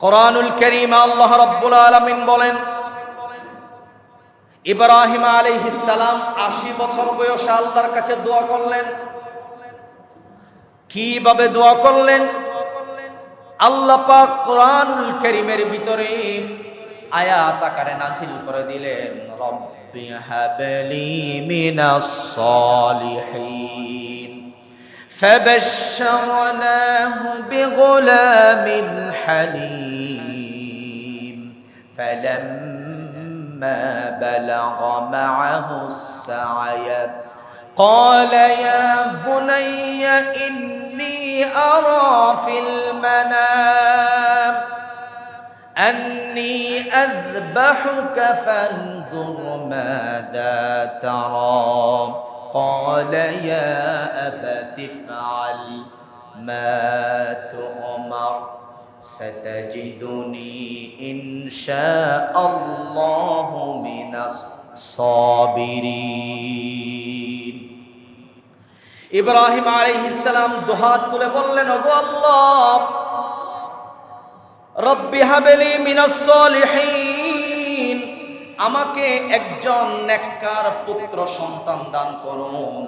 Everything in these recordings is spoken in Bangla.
কোরআনুল কারীমে আল্লাহ রাব্বুল আলামিন বলেন, ইব্রাহিম আলাইহিস সালাম ৮০ বছর বয়সে আল্লাহর কাছে দোয়া করলেন। কিভাবে দোয়া করলেন? আল্লাহ পাক কোরআনুল কারীমের ভিতরে আয়াত আকারে নাযিল করে দিলেন, রব্বি হাবলি মিনাস সালিহিন ফাবাশশারনাহু বিগুলামিন হালিম ফালাম্মা বালাগা মাআহু السعي قال يا بني إني أرى في المنام أني أذبحك فانظر ماذا ترى قال يا أبت افعل ما تؤمر ستجدني إن شاء الله من الصابرين। ইব্রাহিম আলাইহিস সালাম দুহাত তুলে বললেন, ওগো আল্লাহ, রব্বি হাবলি মিনাস সালিহিন, আমাকে একজন নেককার পুত্র সন্তান দান করুন।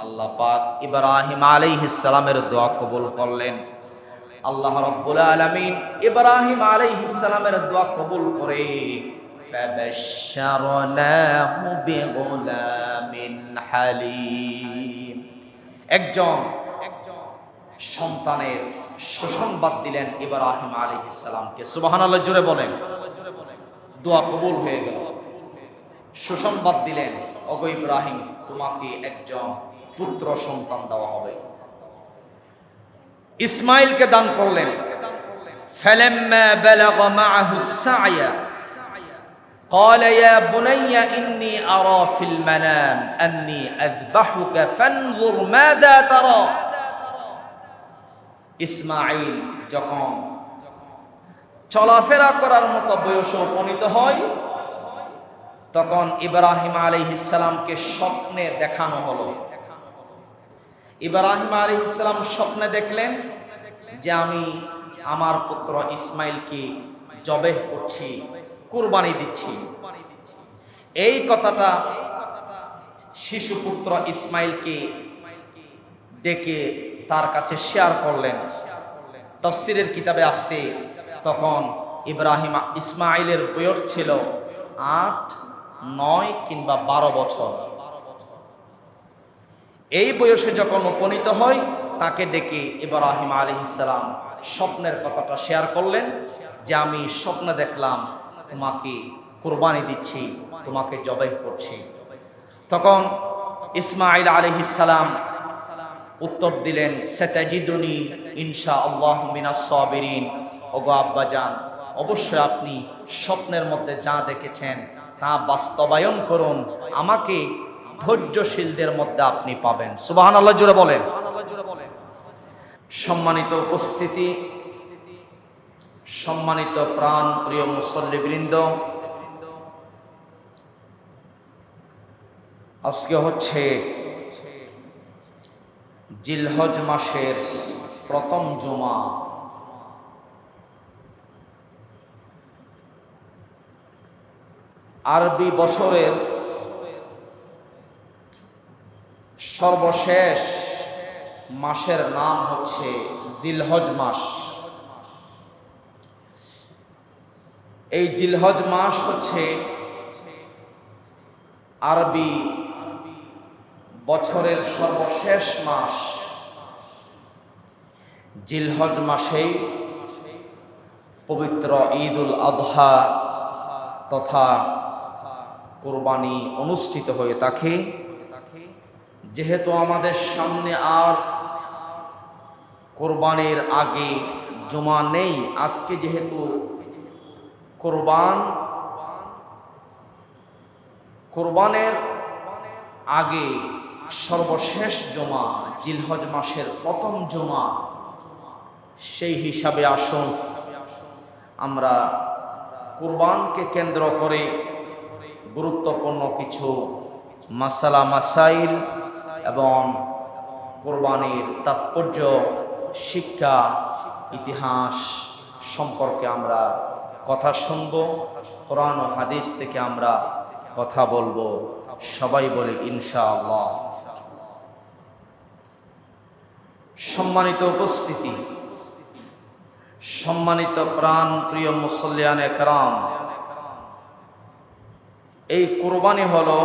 আল্লাহ পাক ইব্রাহিম আলাইহিস সালামের দোয়া কবুল করলেন। আল্লাহ রাব্বুল আলামিন ইব্রাহিম আলাইহিস সালামের দোয়া কবুল করে ফাবাশশারনাহু বিগুলামিন হালিম, একজন সন্তানের সুসংবাদ দিলেন ইব্রাহিম আলাইহিস সালামকে। সুবহানাল্লাহ, জোরে বলেন। দোয়া কবুল হয়ে গেল, সুসংবাদ দিলেন, ওগো ইব্রাহিম, তোমাকে একজন পুত্র সন্তান দেওয়া হবে। ইসমাইলকে দান করলেন। ফালাম্মা বালাগা মাআহু السعي قال يا بني إني أرى في المنام أني أذبحك فانظر ماذا ترى। ইসমাইল যখন চলাফেরা করার মতো বয়সে উপনীত হয়, তখন ইব্রাহিম আলাইহিস সালামকে স্বপ্নে দেখানো হলো। ইব্রাহিম আলাইহিস সালাম স্বপ্নে দেখলেন যে আমি আমার পুত্র ইসমাইলকে জবেহ করছি, কুরবানি দিচ্ছি। এই কথাটা শিশুপুত্র ইসমাইলকে ডেকে তার কাছে শেয়ার করলেন। তাফসীরের কিতাবে আসছে, তখন ইব্রাহিম ইসমাইলের বয়স ছিল ৮, ৯ কিংবা ১২ বছর। এই বয়সে যখন উপনীত হয়, তাকে ডেকে ইব্রাহিম আলাইহিস সালাম স্বপ্নের কথাটা শেয়ার করলেন যে আমি স্বপ্নে দেখলাম তোমাকে কুরবানি দিচ্ছি, তোমাকে জবাই করছি। তখন ইসমাইল আলাইহিস সালাম উত্তর দিলেন, সাতাজিদুনি ইনশাআল্লাহ মিনাস সাবিরিন। ওগো আব্বাজান, অবশ্যই আপনি স্বপ্নের মধ্যে যা দেখেছেন তা বাস্তবায়ন করুন, আমাকে ধৈর্যশীলদের মধ্যে আপনি পাবেন। সুবহানাল্লাহ, জোরে বলেন। সম্মানিত উপস্থিতি, সম্মানিত প্রাণ প্রিয় মুসল্লিবৃন্দ, আজকে হচ্ছে জিলহজ মাসের প্রথম জুমা। আরবি বছরের সর্বশেষ মাসের নাম হচ্ছে জিলহজ মাস। এই জিলহজ মাস হচ্ছে আরবি বছরের সর্বশেষ মাস। জিলহজ মাসেই পবিত্র ঈদুল আযহা তথা কুরবানি অনুষ্ঠিত হয়ে থাকে। যেহেতু আমাদের সামনে আর কোরবানির আগে জুমা নেই, আজকে যেহেতু কোরবানের আগে সর্বশেষ জুমা, জিলহজ মাসের প্রথম জুমা, সেই হিসাবে আসুন আমরা কুরবানকে কেন্দ্র করে গুরুত্বপূর্ণ কিছু মাসালা মাসাইল এবং কোরবানির তাৎপর্য, শিক্ষা, ইতিহাস সম্পর্কে আমরা কথা শুনবো, কোরআন ও হাদিস থেকে আমরা কথা বলবো। সবাই বলি ইনশাআল্লাহ। সম্মানিত উপস্থিতি, সম্মানিত প্রাণ প্রিয় মুসল্লিয়ানে কেরাম, এই কুরবানি হলো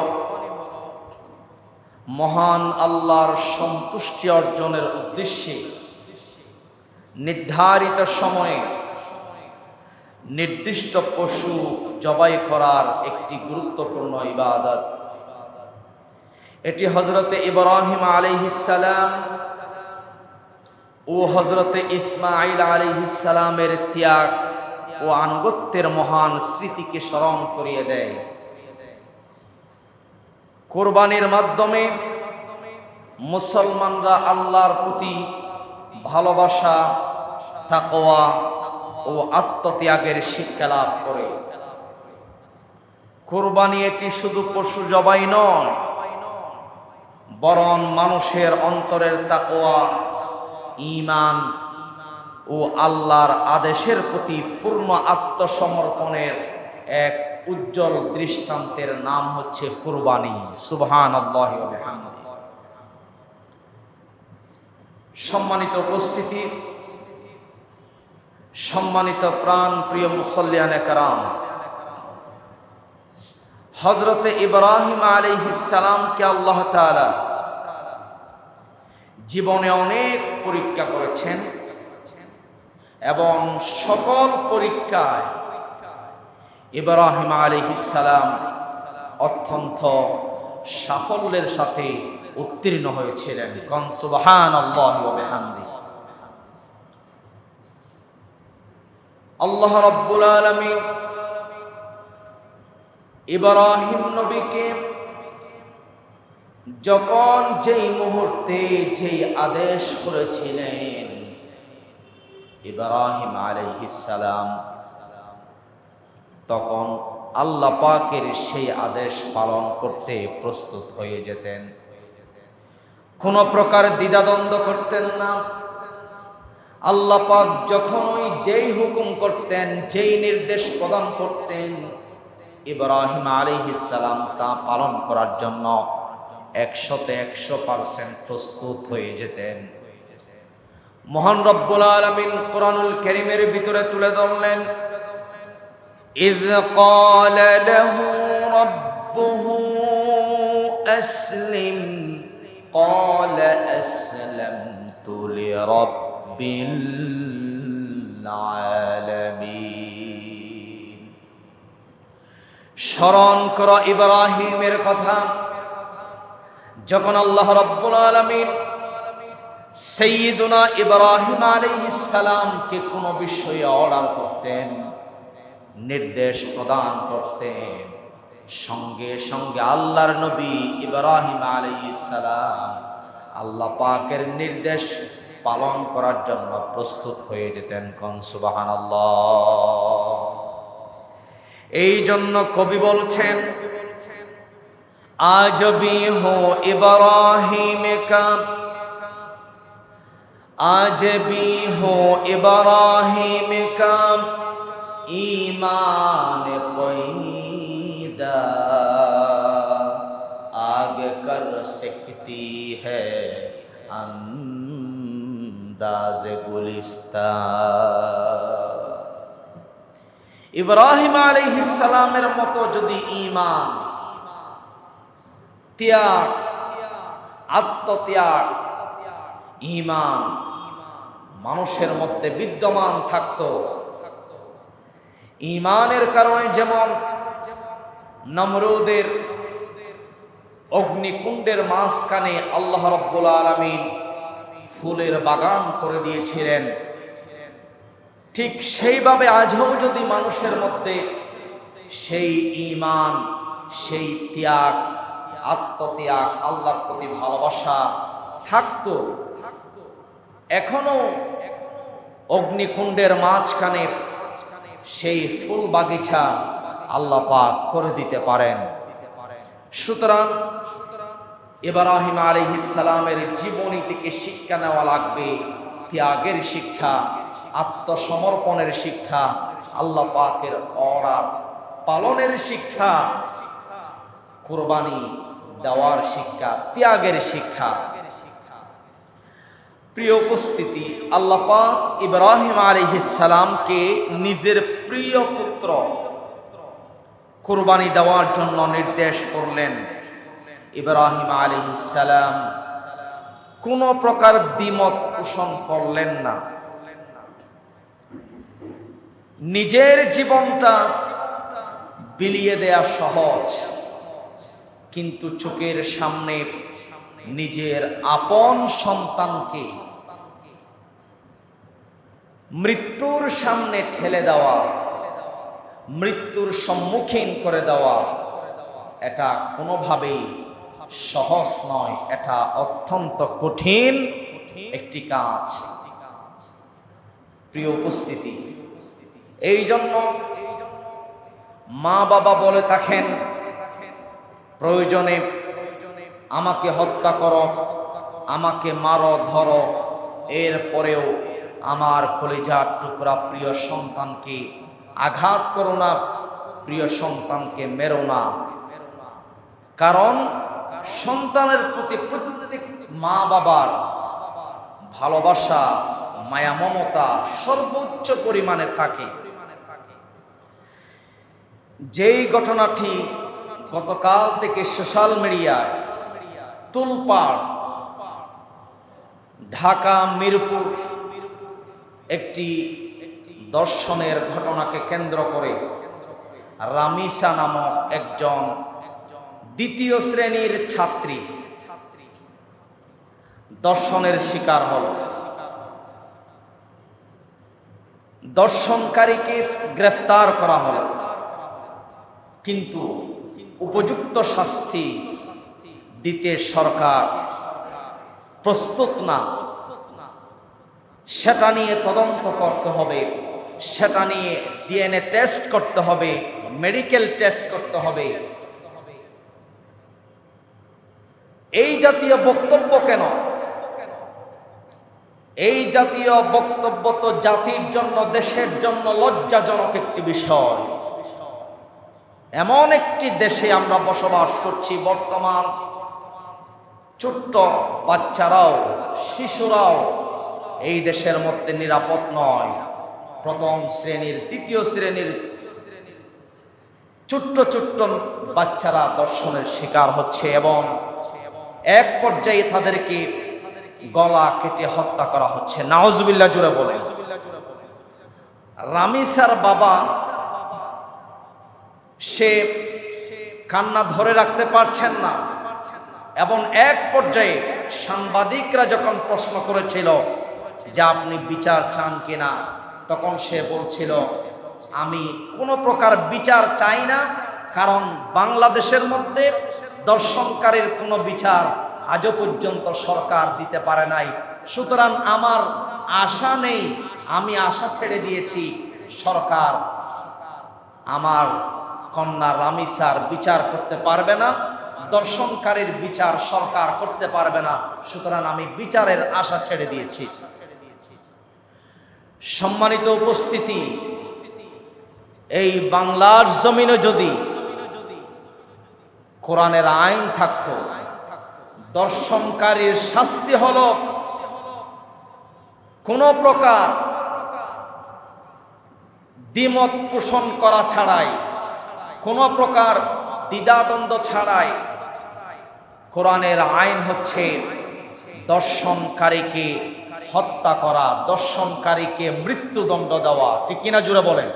মহান আল্লাহর সন্তুষ্টি অর্জনের উদ্দেশ্যে নির্ধারিত সময়ে নির্দিষ্ট পশু জবাই করার একটি গুরুত্বপূর্ণ ইবাদত। এটি হযরতে ইব্রাহিম আলাইহিস সালাম ও হযরতে ইসমাঈল আলাইহিস সালামের ত্যাগ ও আনুগত্যের মহান স্মৃতিকে স্মরণ করিয়ে দেয়। কুরবানির মাধ্যমে মুসলমানরা আল্লাহর প্রতি ভালোবাসা, তাকওয়া ও আত্মত্যাগের শিক্ষা লাভ করে। কুরবানি এটি শুধু পশু জবাই নয়, বরং মানুষের অন্তরের তাকওয়া, ঈমান ও আল্লাহর আদেশের প্রতি পূর্ণ আত্মসমর্পণের এক উজ্জ্বল দৃষ্টান্তের নাম হচ্ছে কুরবানি। সুবহানাল্লাহি ওয়া বিহামদিহি। সম্মানিত উপস্থিতি, সম্মানিত প্রাণ প্রিয় মুসল্লিয়ানে কেরাম, হযরতে ইব্রাহিম আলাইহিস সালামকে আল্লাহ তাআলা জীবনে অনেক পরীক্ষা করেছেন এবং সকল পরীক্ষায় ইব্রাহিম আলাইহিস সালাম অত্যন্ত সাফল্যের সাথে উত্তীর্ণ হয়েছিলেন। কোন সুবহানাল্লাহি ওয়া বিহামদিহি। আল্লাহ রাব্বুল আলামিন ইব্রাহিম নবীকে যখন যেই মুহূর্তে যেই আদেশ করেছিলেন, ইব্রাহিম আলাইহিস সালাম তখন আল্লাহ পাকের সেই আদেশ পালন করতে প্রস্তুত হয়ে যেতেন। কোনো প্রকার দ্বিধাদ্বন্দ্ব করতেন না। আল্লাহ পাক যখনই যেই হুকুম করতেন, যেই নির্দেশ প্রদান করতেন, ইব্রাহিম আলাইহিস সালাম তা পালন করার জন্য 100% প্রস্তুত হয়ে যেতেন। মহান রব্বুল আলামিন কোরআনুল কারীমের ভিতরে তুলে ধরলেন, إذ قال له ربه أسلم قال أسلمت لرب العالمين। স্মরণ করো ইব্রাহিমের কথা, যখন আল্লাহ রাব্বুল আলামিন সাইয়্যিদুনা ইব্রাহিম আলাইহিস সালামকে কোনো বিষয়ে অর্ডার করতেন, নির্দেশ প্রদান করতেন, সঙ্গে সঙ্গে আল্লাহর নবী ইব্রাহিম আলাইহিস সালাম আল্লাহ পাকের নির্দেশ পালন করার জন্য প্রস্তুত হয়ে যেতেন। কোন সুবহানাল্লাহ। এই জন্য কবি বলছেন, আজ ভি হো ইব্রাহিম কা, আজ ভি হো ইব্রাহিম কা ईमान पैदा, आगे कर सकती है अंदाज गुलिस्तान। ইব্রাহিম আলাইহিস সালামের মতো যদি ঈমান, ত্যাগ, আত্মত্যাগ, ঈমান মানুষের মধ্যে বিদ্যমান থাকতো, ঈমানের কারণে যেমন নমরুদের অগ্নিকুণ্ডের মাঝখানে আল্লাহ রাব্বুল আলামিন ফুলের বাগান করে দিয়েছিলেন, ঠিক সেইভাবে আজও যদি মানুষের মধ্যে সেই ঈমান, সেই ত্যাগ, আত্মত্যাগ, আল্লাহর প্রতি ভালোবাসা থাকতো, এখনো অগ্নিকুণ্ডের মাঝখানে সেই ফুল বাগিচা আল্লাহ পাক করে দিতে পারেন। সুতরাং ইব্রাহিম আলাইহিস সালামের জীবনী থেকে শিক্ষা নেওয়া লাগবে, ত্যাগের শিক্ষা, আত্মসমর্পণের শিক্ষা, আল্লাহ পাকের অর্ডার পালনের শিক্ষা, কুরবানি দেওয়ার শিক্ষা, ত্যাগের শিক্ষা। প্রিয় উপস্থিতি, আল্লাহ পাক ইব্রাহিম আলাইহিস সালামকে নিজের প্রিয় পুত্র কুরবানি দেওয়ার জন্য নির্দেশ করলেন। ইব্রাহিম আলাইহিস সালাম কোনো প্রকার দ্বিমত পোষণ করলেন না। নিজের জীবনটা বিলিয়ে দেয়া সহজ, কিন্তু চোখের সামনে নিজের আপন সন্তানকে মৃত্যুর সামনে ঠেলে দেওয়া, মৃত্যুর সম্মুখীন করে দেওয়া, এটা কোনোভাবেই সহজ নয়, এটা অত্যন্ত কঠিন একটি কাজ। প্রিয় উপস্থিতি, এই জন্য মা বাবা বলে থাকেন, প্রয়োজনে আমাকে হত্যা করো, আমাকে মারো, ধরো, এরপরেও আমার কলিজার টুকরা প্রিয় সন্তানকে আঘাত করো না, প্রিয় সন্তানকে মেরো না। কারণ সন্তানের প্রতি প্রত্যেক মা বাবার ভালোবাসা, মায়া, মমতা সর্বোচ্চ পরিমাণে থাকে। যেই ঘটনাটি গতকাল থেকে সোশ্যাল মিডিয়ায় তোলপাড়, ঢাকা মিরপুর একটি দর্শনের ঘটনাকে কেন্দ্র করে রামিসা নামক একজন দ্বিতীয় শ্রেণীর ছাত্রী দর্শনের শিকার হল। দর্শনকারীকে গ্রেফতার করা হল, কিন্তু উপযুক্ত শাস্তি দিতে সরকার প্রস্তুত না। সেটা নিয়ে তদন্ত করতে হবে, সেটা নিয়ে ডিএনএ টেস্ট করতে হবে, মেডিকেল টেস্ট করতে হবে। এই জাতীয় বক্তব্য কেন? এই জাতীয় বক্তব্য তো জাতির জন্য, দেশের জন্য লজ্জাজনক একটি বিষয়। এমন একটি দেশে আমরা বসবাস করছি, বর্তমান ছোট্ট বাচ্চারাও, শিশুরাও এই দেশের মধ্যে নিরাপদ নয়। প্রথম শ্রেণীর, দ্বিতীয় শ্রেণীর ছোট্ট ছোট্ট বাচ্চারা দর্শনের শিকার হচ্ছে এবং এক পর্যায়ে তাদেরকে গলা কেটে হত্যা করা হচ্ছে। নাউজুবিল্লাহ জুড়ে বলে। রামিসার বাবা, সে কান্না ধরে রাখতে পারছেন না এবং এক পর্যায়ে সাংবাদিকরা যখন প্রশ্ন করেছিল যে আপনি বিচার চান কিনা, তখন সে বলছিল আমি কোনো প্রকার বিচার চাই না, কারণ বাংলাদেশের মধ্যে দর্শনকারীর কোনো বিচার আজও পর্যন্ত সরকার দিতে পারে নাই। সুতরাং আমার আশা নেই, আমি আশা ছেড়ে দিয়েছি, সরকার আমার কন্যা রামিসার বিচার করতে পারবে না, দর্শনকারীর বিচার সরকার করতে পারবে না, সুতরাং আমি বিচারের আশা ছেড়ে দিয়েছি। সম্মানিত উপস্থিতি, এই বাংলার জমিনে যদি কোরআনের আইন থাকতো, দর্শনকারীর শাস্তি হলো কোন প্রকার দ্বিমত পোষণ করা ছাড়াই, কোন প্রকার দ্বিধাদ্বন্দ্ব ছাড়াই কোরআনের আইন হচ্ছে দর্শনকারীকে হত্যা করা, দর্শনকারীকে মৃত্যুদণ্ড দেওয়া। ঠিক কিনা জুড়ে বলেন?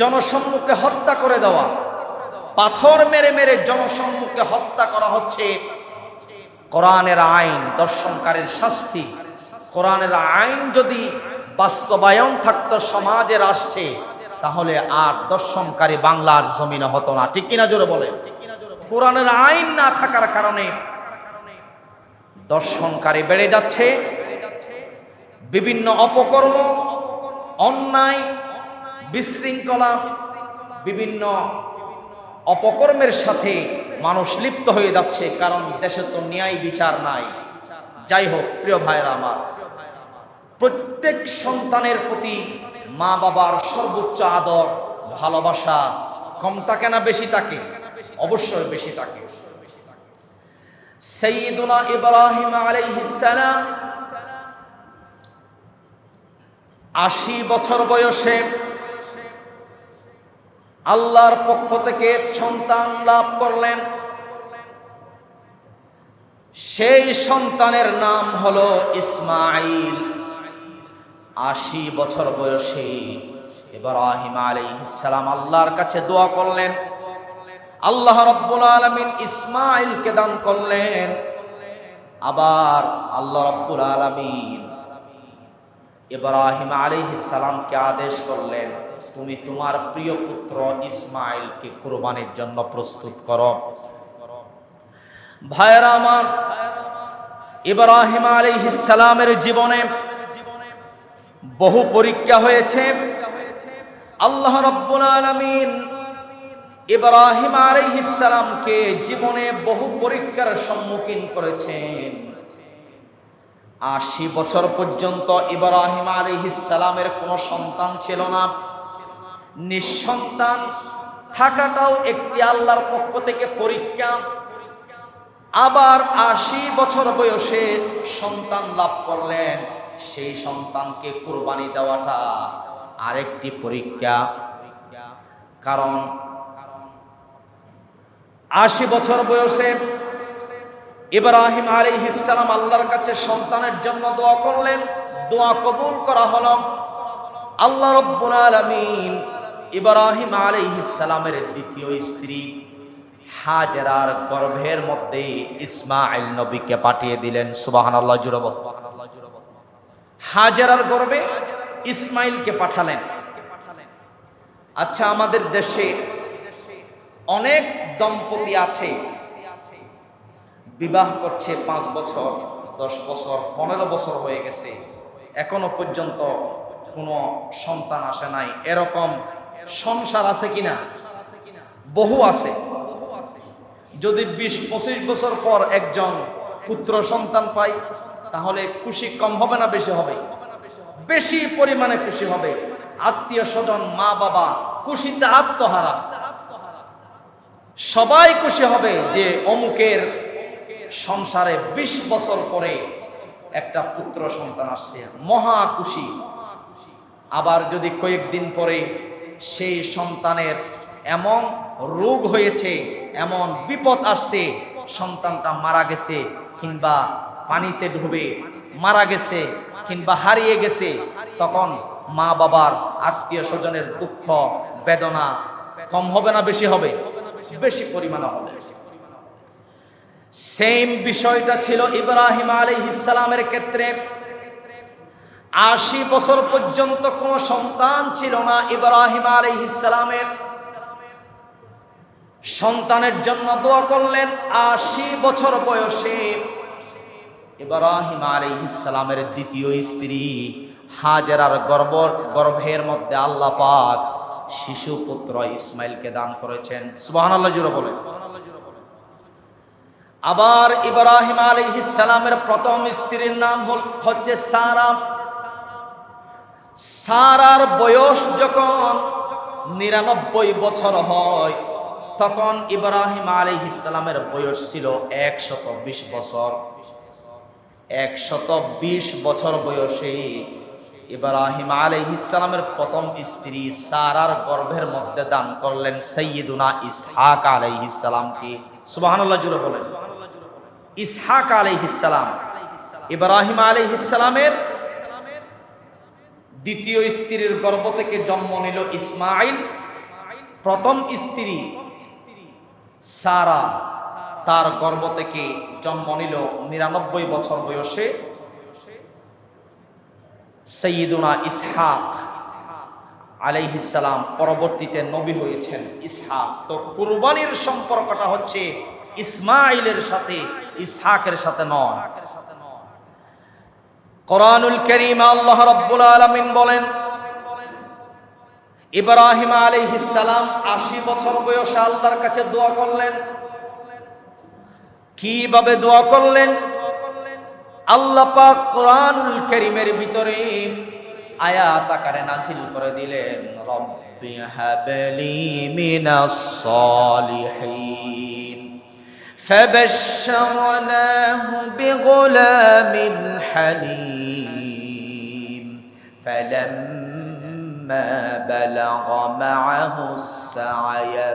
জনসম্মুখে হত্যা করে দেওয়া, পাথর মেরে মেরে জনসম্মুখে হত্যা করা হচ্ছে কোরআনের আইন, দর্শনকারীর শাস্তি। কোরআনের আইন যদি বাস্তবায়ন থাকতো সমাজে, রাষ্ট্রে, তাহলে আর দর্শনকারী বাংলার জমিনে হতো না। ঠিক কিনা জোরে বলেন? কোরআনের আইন না থাকার কারণে দর্শনকারী বেড়ে যাচ্ছে, বিভিন্ন অপকর্ম, অন্যায়, বিশৃঙ্খলা, বিভিন্ন অপকর্মের সাথে মানুষ লিপ্ত হয়ে যাচ্ছে, কারণ দেশে তো ন্যায় বিচার নাই। যাই হোক প্রিয় ভাইরা আমার, প্রত্যেক সন্তানের প্রতি মা বাবার সর্বোচ্চ আদর ভালোবাসা কম থাকে না বেশি থাকে? অবশ্যই বেশি থাকে। সাইয়্যিদুনা ইব্রাহিম আলাইহিস সালাম ৮০ বছর বয়সে আল্লাহর পক্ষ থেকে সন্তান লাভ করলেন। সেই সন্তানের নাম হলো ইসমাঈল। ৮০ বছর বয়সে ইব্রাহিম আলাইহিস সালাম আল্লাহর কাছে দোয়া করলেন। আল্লাহ রাব্বুল আলামিন ইসমাঈলকে দান করলেন। আবার আল্লাহ রাব্বুল আলামিন ইব্রাহিম আলাইহিস সালামকে আদেশ করলেন, তুমি তোমার প্রিয় পুত্র ইসমাঈলকে কুরবানির জন্য প্রস্তুত করো। ভাইরা আমার, ইব্রাহিম আলাইহিস সালামের জীবনে বহু পরীক্ষা হয়েছে। আল্লাহ রাব্বুল আলামিন ইব্রাহিম আলাইহিস সালামকে জীবনে বহু পরীক্ষার সম্মুখীন করেছেন। ৮০ বছর পর্যন্ত ইব্রাহিম আলাইহিস সালামের কোনো সন্তান ছিল না। নিঃসন্তান থাকাটাও একটি আল্লাহর পক্ষ থেকে পরীক্ষা। আবার ৮০ বছর বয়সে সন্তান লাভ করলেন, সেই সন্তানকে কুরবানি দেওয়াটা আরেকটি পরীক্ষা। কারণ ৮০ বছর বয়সে ইব্রাহিম আলাইহিস সালাম আল্লাহর কাছে সন্তানের জন্য দোয়া করলেন, দোয়া কবুল করা হলো। আল্লাহ রাব্বুল আলামিন ইব্রাহিম আলাইহিস সালামের দ্বিতীয় স্ত্রী হাজেরার গর্ভের মধ্যে ইসমাঈল নবীকে পাঠিয়ে দিলেন। সুবহানাল্লাহ জুড়ে বল। হাজেরার গর্ভে ইসমাঈলকে পাঠালেন। আচ্ছা, আমাদের দেশে অনেক দম্পতি আছে, বিবাহ করছে ৫ বছর, ১০ বছর, ১৫ বছর হয়ে গেছে, এখনো পর্যন্ত কোনো সন্তান আসে নাই। এরকম সংসার আছে কিনা? বহু আছে। যদি ২০-২৫ বছর পর একজন পুত্র সন্তান পাই, তাহলে খুশি কম হবে না বেশি হবে? বেশি পরিমাণে খুশি হবে। আত্মীয় স্বজন, মা বাবা খুশিতে আত্মহারা। সবাই খুশি হবে যে অমুকের সংসারে ২০ বছর পরে একটা পুত্র সন্তান আসছে, মহা খুশি। আবার যদি কয়েকদিন পরে সেই সন্তানের এমন রোগ হয়েছে, এমন বিপদ আসছে, সন্তানটা মারা গেছে কিংবা পানিতে ডুবে মারা গেছে কিংবা হারিয়ে গেছে, তখন মা বাবার আত্মীয় স্বজনের দুঃখ বেদনা কম হবে না বেশি হবে? বেশি পরিমাণে হবে। সেম বিষয়টা ছিল ইব্রাহিম আলাইহিস সালামের ক্ষেত্রে। ৮০ বছর পর্যন্ত কোনো সন্তান ছিল না ইব্রাহিম আলাইহিস সালামের। সন্তানের জন্য দোয়া করলেন। ৮০ বছর বয়সে ইব্রাহিম আলাইহিস সালামের দ্বিতীয় স্ত্রী হাজেরার গর্ভের মধ্যে আল্লাহ পাক শিশু পুত্র ইসমাঈলকে দান করেছেন। সুবহানাল্লাহ জোরে বলেন। আবার ইব্রাহিম আলাইহিস সালামের প্রথম স্ত্রীর নাম হচ্ছে সারা। সারার বয়স যখন ৯৯ বছর হয়, তখন ইব্রাহিম আলাইহিস সালামের বয়স ছিল ১২০ বছর। ১২০ বছর বয়সে ইব্রাহিম আলাইহিস সালামের প্রথম স্ত্রী সারার গর্ভের মধ্যে দান করলেন সাইয়্যিদুনা ইসহাক আলাইহিস সালামকে। সুবহানাল্লাহ জোরে বলেন। ইসহাক আলাইহিস সালাম ইব্রাহিম আলাইহিস সালামের দ্বিতীয় স্ত্রীর গর্ভ থেকে জন্ম নিল ইসমাঈল। প্রথম স্ত্রী সারা, তার গর্ভ থেকে জন্ম নিল ৯৯ বছর বয়সে সাইয়্যিদুনা ইসহাক আলাইহিস সালাম। পরবর্তীতে নবী হয়েছেন ইসহাক। তো কুরবানির সম্পর্কটা হচ্ছে ইসমাঈলের সাথে, ইসহাকের সাথে নয়। কোরআনুল কারীমে আল্লাহ রাব্বুল আলামিন বলেন, ইব্রাহিম আলাইহিস সালাম ৮০ বছর বয়সে আল্লাহর কাছে দোয়া করলেন। কিভাবে দোয়া করলেন? আল্লাহ পাক কোরআনুল কারীমের ভিতরে আয়াত আকারে নাযিল করে দিলেন, রব্বি হাবলি মিনাস সালিহিন ফাবাশশারনাহু বিগুলামিন হালিম ফালাম্মা বালাগা মাআহুস সা'য়া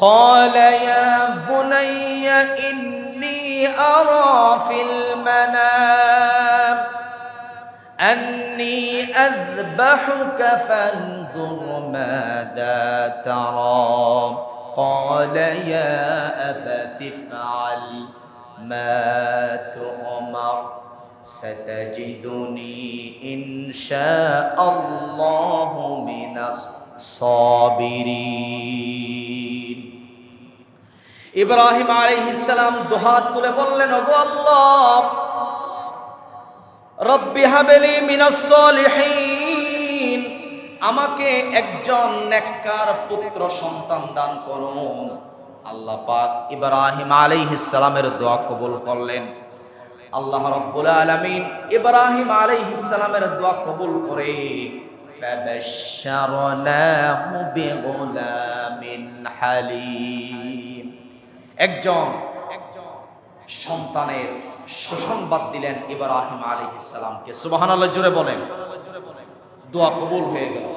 قال يا بني إني أرى في المنام أني أذبحك فانظر ماذا ترى قال يا أبت افعل ما تؤمر ستجدني إن شاء الله من الصابرين ইব্রাহিম আলাইহিস সালাম দুহাত তুলে বললেন, ওগো আল্লাহ, রব্বি হাবলি মিনাস সালিহিন, আমাকে একজন নেককার পুত্র সন্তান দান করুন। আল্লাহ পাক ইব্রাহিম আলাইহিস সালামের দোয়া কবুল করলেন। আল্লাহ রাব্বুল আলামিন ইব্রাহিম আলাইহিস সালামের দোয়া কবুল করে ফাবাশশারনাহু বিগুলামিন হালিম, একজন সন্তানের সুসংবাদ দিলেন ইব্রাহিম আলাইহিস সালামকে। সুবহানাল্লাহ, জোরে বলেন। দোয়া কবুল হয়ে গেল,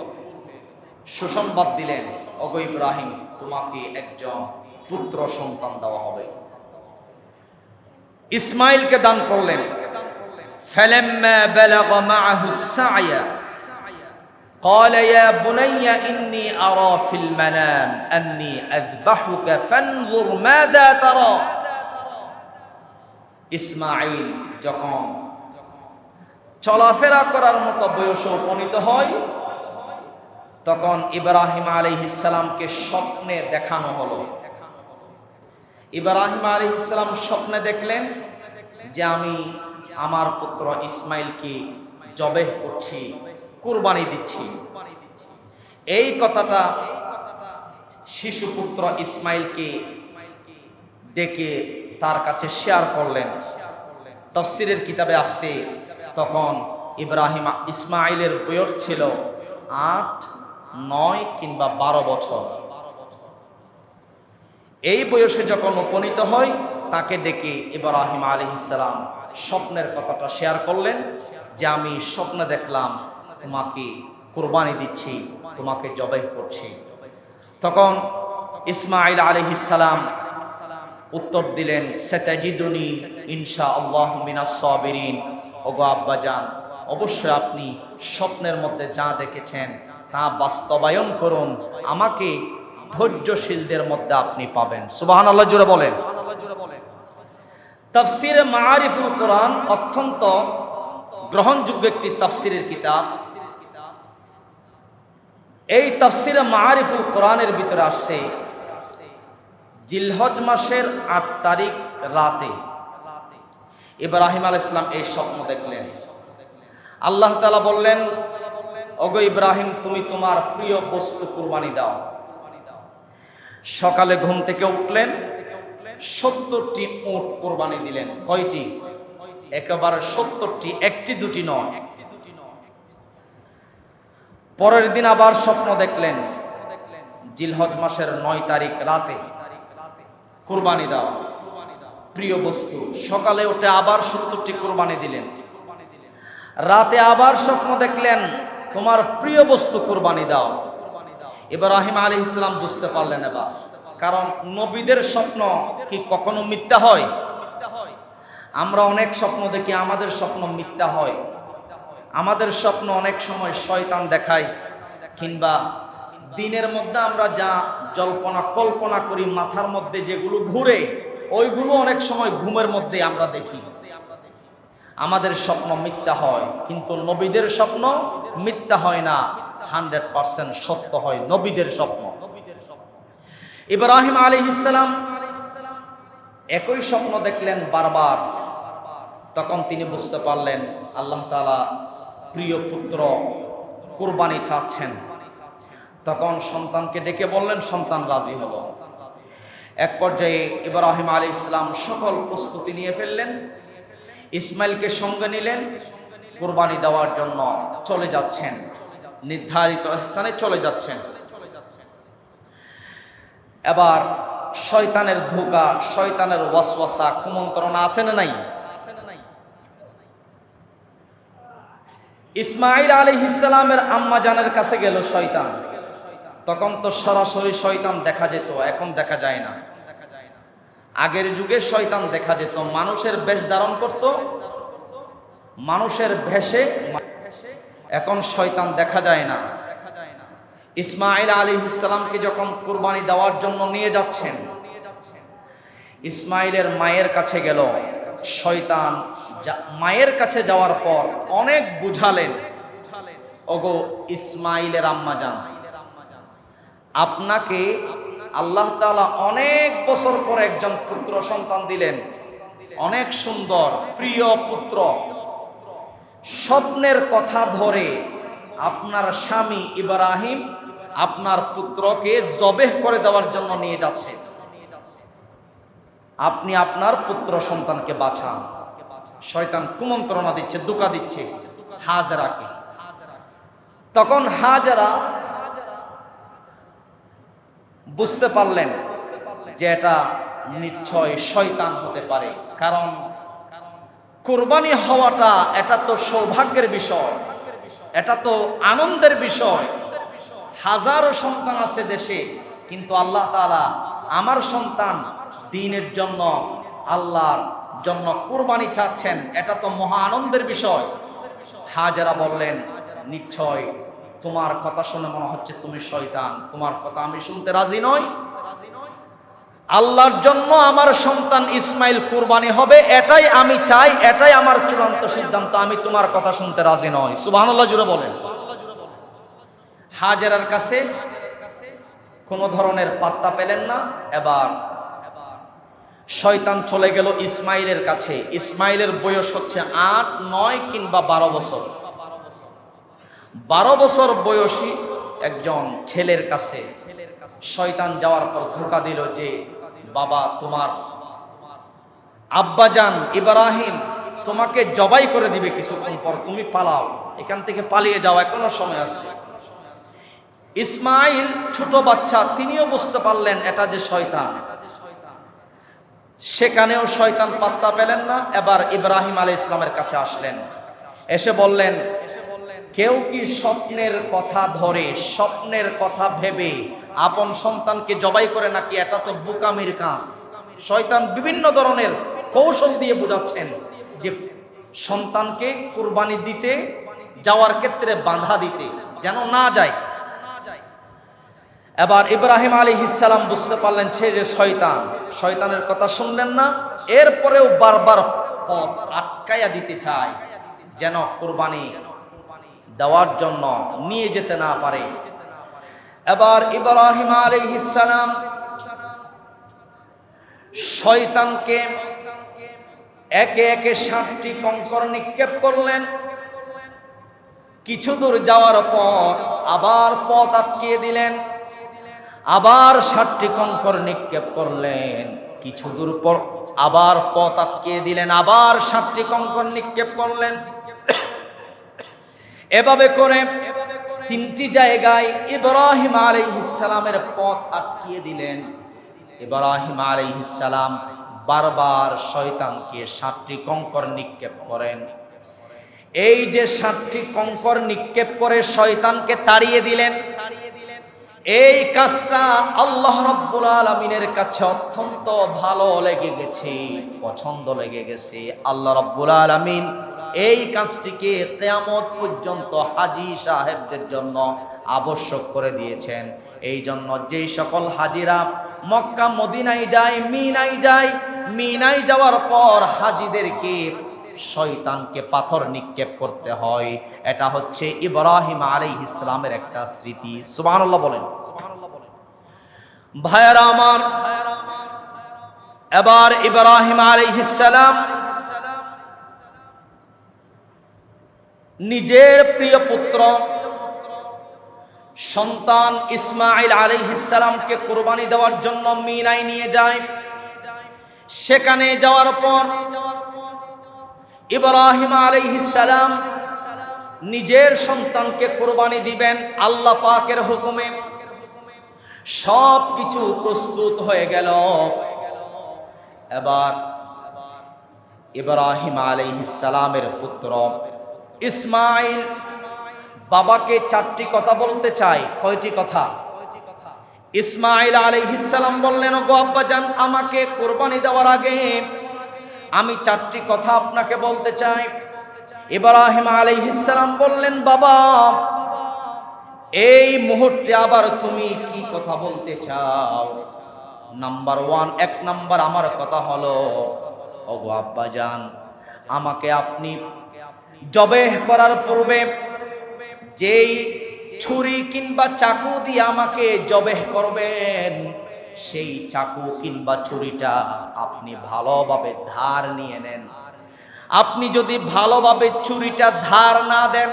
সুসংবাদ দিলেন, ওগো ইব্রাহিম, তোমাকে একজন পুত্র সন্তান দেওয়া হবে। ইসমাইলকে দান করলেন। ফালাম্মা বালাগা মাআহুস সা'য়া قال يا بني إني أرى في المنام أني أذبحك فانظر ماذا ترى। ইসমাইল যখন চলাফেরা করার মতো বয়সে উপনীত হয়, তখন ইব্রাহিম আলাইহিস সালামকে স্বপ্নে দেখানো হলো। ইব্রাহিম আলাইহিস সালাম স্বপ্নে দেখলেন যে আমি আমার পুত্র ইসমাইলকে জবেহ করছি, কুরবানি দিচ্ছি। এই কথাটা শিশুপুত্র ইসমাইলকে ডেকে তার কাছে শেয়ার করলেন। তাফসীরের কিতাবে আসছে, তখন ইব্রাহিম ইসমাইলের বয়স ছিল 8, 9 কিংবা 12 বছর। এই বয়সে যখন উপনীত হয়, তাকে ডেকে ইব্রাহিম আলাইহিস সালাম স্বপ্নের কথাটা শেয়ার করলেন যে আমি স্বপ্নে দেখলাম তোমাকে কুরবানি দিচ্ছি, তোমাকে জবাই করছি। তখন ইসমাইল আলাইহিস সালাম উত্তর দিলেন, সাতাজিদুনি ইনশাআল্লাহ মিনাস সাবিরিন। ওগো আব্বাজান, অবশ্যই আপনি স্বপ্নের মধ্যে যা দেখেছেন তা বাস্তবায়ন করুন, আমাকে ধৈর্যশীলদের মধ্যে আপনি পাবেন। সুবহানাল্লাহ, জোরে বলেন। তাফসীরে মাআরিফুল কোরআন অত্যন্ত গ্রহণযোগ্য একটি তাফসীরের কিতাব। এই তাফসীরে মাআরিফুল কোরআনের ভিতরে আসছে, জিলহজ মাসের 8 তারিখ রাতে ইব্রাহিম আলাইহিস সালাম এই স্বপ্ন দেখলেন। আল্লাহ তাআলা বললেন, ওগো ইব্রাহিম, তুমি তোমার প্রিয় বস্তু কুরবানি দাও। সকালে ঘুম থেকে উঠলেন, 70টি উট কুরবানি দিলেন। কয়টি? একেবারে 70টি, একটি দুটি নয়। পরের দিন আবার স্বপ্ন দেখলেন, জিলহজ মাসের 9 তারিখ রাতে কুরবানি দাও, প্রিয় বস্তু। সকালে উঠে আবার 70টি কুরবানি দিলেন। রাতে আবার স্বপ্ন দেখলেন, তোমার প্রিয় বস্তু কুরবানি দাও। ইব্রাহিম আলাইহিস সালাম বুঝতে পারলেন এবার, কারণ নবীদের স্বপ্ন কি কখনো মিথ্যা হয়? আমরা অনেক স্বপ্ন দেখি, আমাদের স্বপ্ন মিথ্যা হয়। আমাদের স্বপ্ন অনেক সময় শয়তান দেখায়, কিংবা দিনের মধ্যে আমরা যা জল্পনা কল্পনা করি, মাথার মধ্যে যেগুলো ঘুরে, ওইগুলো অনেক সময় ঘুমের মধ্যে আমরা দেখি। আমাদের স্বপ্ন মিথ্যা হয়, কিন্তু নবীদের স্বপ্ন মিথ্যা হয় না, 100% সত্য হয় নবীদের স্বপ্ন। ইব্রাহিম আলাইহিস সালাম একই স্বপ্ন দেখলেন বারবার। তখন তিনি বুঝতে পারলেন আল্লাহ তাআলা প্রিয় পুত্র কুরবানি চাচ্ছেন। তখন সন্তানকে ডেকে বললেন, সন্তান রাজি হলো। এক পর্যায়ে ইব্রাহিম আলাইহিস সালাম সকল প্রস্তুতি নিয়ে ফেললেন। ইসমাইলকে সঙ্গে নিলেন, কুরবানি দেওয়ার জন্য চলে যাচ্ছেন, নির্ধারিত স্থানে চলে যাচ্ছেন। এবার শয়তানের ধোঁকা, শয়তানের ওয়াসওয়াসা, কুমন্ত্রণা আছে না নাই? ইসমাইল আলাইহিস সালামের আম্মা জানের কাছে গেল শয়তান। তখন তো সরাসরি শয়তান দেখা যেত, এখন দেখা যায় না। আগের যুগে শয়তান দেখা যেত, মানুষের বেশ ধারণ করত, মানুষের ভেষে। এখন শয়তান দেখা যায় না। ইসমাইল আলাইহিস সালামকে যখন কুরবানি দেওয়ার জন্য নিয়ে যাচ্ছেন, ইসমাইলের মায়ের কাছে গেল শয়তান। মায়ের কাছে যাওয়ার পর অনেক বুঝালেন, ওগো ইসমাইলের আম্মা জান, আপনাকে আল্লাহ তাআলা অনেক বছর পর একজন পুত্র সন্তান দিলেন, অনেক সুন্দর প্রিয় পুত্র। স্বপ্নের কথা ধরে আপনার স্বামী ইব্রাহিম আপনার পুত্রকে জবেহ করে দেওয়ার জন্য নিয়ে যাচ্ছে, আপনি আপনার পুত্র সন্তানকে বাঁচান। শয়তান কুমন্ত্রণা দিচ্ছে, ধোঁকা দিচ্ছে হাজেরাকে। তখন হাজেরা বুঝতে পারলেন যে এটা নিশ্চয় শয়তান হতে পারে, কারণ কুরবানি হওয়াটা এটা তো সৌভাগ্যের বিষয়, এটা তো আনন্দের বিষয়। হাজারো সন্তান আছে দেশে, কিন্তু আল্লাহ তাআলা আমার সন্তান দ্বীনের জন্য, আল্লাহর জন্য কুরবানি চাচ্ছেন, এটা তো মহা আনন্দের বিষয়। হাজেরা বললেন, নিশ্চয় তোমার কথা শুনে মনে হচ্ছে তুমি শয়তান, তোমার কথা আমি শুনতে রাজি নই। আল্লাহর জন্য আমার সন্তান ইসমাইল কুরবানি হবে, এটাই আমি চাই, এটাই আমার চূড়ান্ত সিদ্ধান্ত, আমি তোমার কথা শুনতে রাজি নই। সুবহানাল্লাহ জুড়ে বলেন। হাজেরার কাছে কোনো ধরনের পাত্তা পেলেন না। এবার শয়তান চলে গেল ইসমাইলের কাছে। ইসমাইলের বয়স হচ্ছে 8, 9 কিংবা 12 বছর। 12 বছর বয়সী একজন ছেলের কাছে শয়তান যাওয়ার পর ধোঁকা দিল যে, বাবা তোমার আব্বাজান ইব্রাহিম তোমাকে জবাই করে দিবে কিছুক্ষণ পর, তুমি পালাও, এখান থেকে পালিয়ে যাও, এখনো সময় আছে। ইসমাইল ছোট বাচ্চা, তিনিও বুঝতে পারলেন এটা যে শয়তান। সেখানেও শয়তান পাত্তা পেলেন না। এবার ইব্রাহিম আলাইহিস সালামের কাছে আসলেন, এসে বললেন, কেউ কি স্বপ্নের কথা ধরে, স্বপ্নের কথা ভেবে আপন সন্তানকে জবাই করে নাকি? এটা তো বোকামির কাজ। শয়তান বিভিন্ন ধরনের কৌশল দিয়ে বোঝাচ্ছেন যে সন্তানকে কুরবানি দিতে যাওয়ার ক্ষেত্রে বাধা দিতে, যেন না যায়। এবার ইব্রাহিম আলাইহিস সালাম বুঝতে পারলেন সে যে শয়তান, শয়তানের কথা শুনলেন না। এরপরেও বারবার পথ আটকাইয়া দিতে চায়, যেন কুরবানি দেওয়ার জন্য নিয়ে যেতে না পারে। এবার ইব্রাহিম আলাইহিস সালাম শয়তানকে একে একে 7টি কঙ্কর নিক্ষেপ করলেন। কিছু দূর যাওয়ার পর আবার পথ আটকিয়ে দিলেন, আবার 7টি কঙ্কর নিক্ষেপ করলেন। কিছু দূর পর আবার পথ আটকিয়ে দিলেন, আবার 7টি কঙ্কর নিক্ষেপ করলেন। এভাবে করে 3টি জায়গায় ইব্রাহিম আলাইহিস সালামের পথ আটকিয়ে দিলেন। ইব্রাহিম আলাইহিস সালাম বারবার শয়তানকে 7টি কঙ্কর নিক্ষেপ করেন। এই যে 7টি কঙ্কর নিক্ষেপ করে শয়তানকে তাড়িয়ে দিলেন, এই কাজটা আল্লাহ রাব্বুল আলামিনের কাছে অত্যন্ত ভালো লেগে গেছে, পছন্দ লেগে গেছে। আল্লাহ রাব্বুল আলামিন এই কাজটিকে কিয়ামত পর্যন্ত হাজী সাহেবদের জন্য আবশ্যক করে দিয়েছেন। এই জন্য যেই সকল হাজিরা মক্কা মদিনায় যায়, মিনায় যায়, মিনায় যাওয়ার পর হাজিদেরকে শয়তানকে পাথর নিক্ষেপ করতে হয়। এটা হচ্ছে ইব্রাহিম আলাইহিস সালামের একটা স্মৃতি। সুবহানাল্লাহ বলেন। ভাইরা আমার, এবার ইব্রাহিম আলাইহিস সালাম নিজের প্রিয় পুত্র সন্তান ইসমাইল আলাইহিস সালামকে কুরবানি দেওয়ার জন্য মিনায় নিয়ে যায়। সেখানে যাওয়ার পর ইব্রাহিম আলাইহিস সালাম নিজের সন্তানকে কুরবানি দিবেন আল্লাহ পাকের হুকুমে। সব কিছু প্রস্তুত হয়ে গেল। এবার ইব্রাহিম আলাইহিস সালামের পুত্র ইসমাইল বাবাকে চারটি কথা বলতে চায়। কয়টি কথা? ইসমাইল আলাইহিস সালাম বললেন, ওগো আব্বাজান, আমাকে কুরবানি দেওয়ার আগে আমি চারটি কথা আপনাকে বলতে চাই। ইব্রাহিম আলাইহিস সালাম বললেন, বাবা, এই মুহূর্তে আবার তুমি কি কথা বলতে চাও? নাম্বার ওয়ান, এক নাম্বার আমার কথা হলো, ওগো আব্বাজান, আমাকে আপনি জবেহ করার পূর্বে যেই ছুরি কিংবা চাকু দিয়ে আমাকে জবেহ করবেন, সেই চাকু কিংবা ছুরিটা আপনি ভালোভাবে ধার নিয়ে নেন। আপনি যদি ভালোভাবে ছুরিটা ধার না দেন,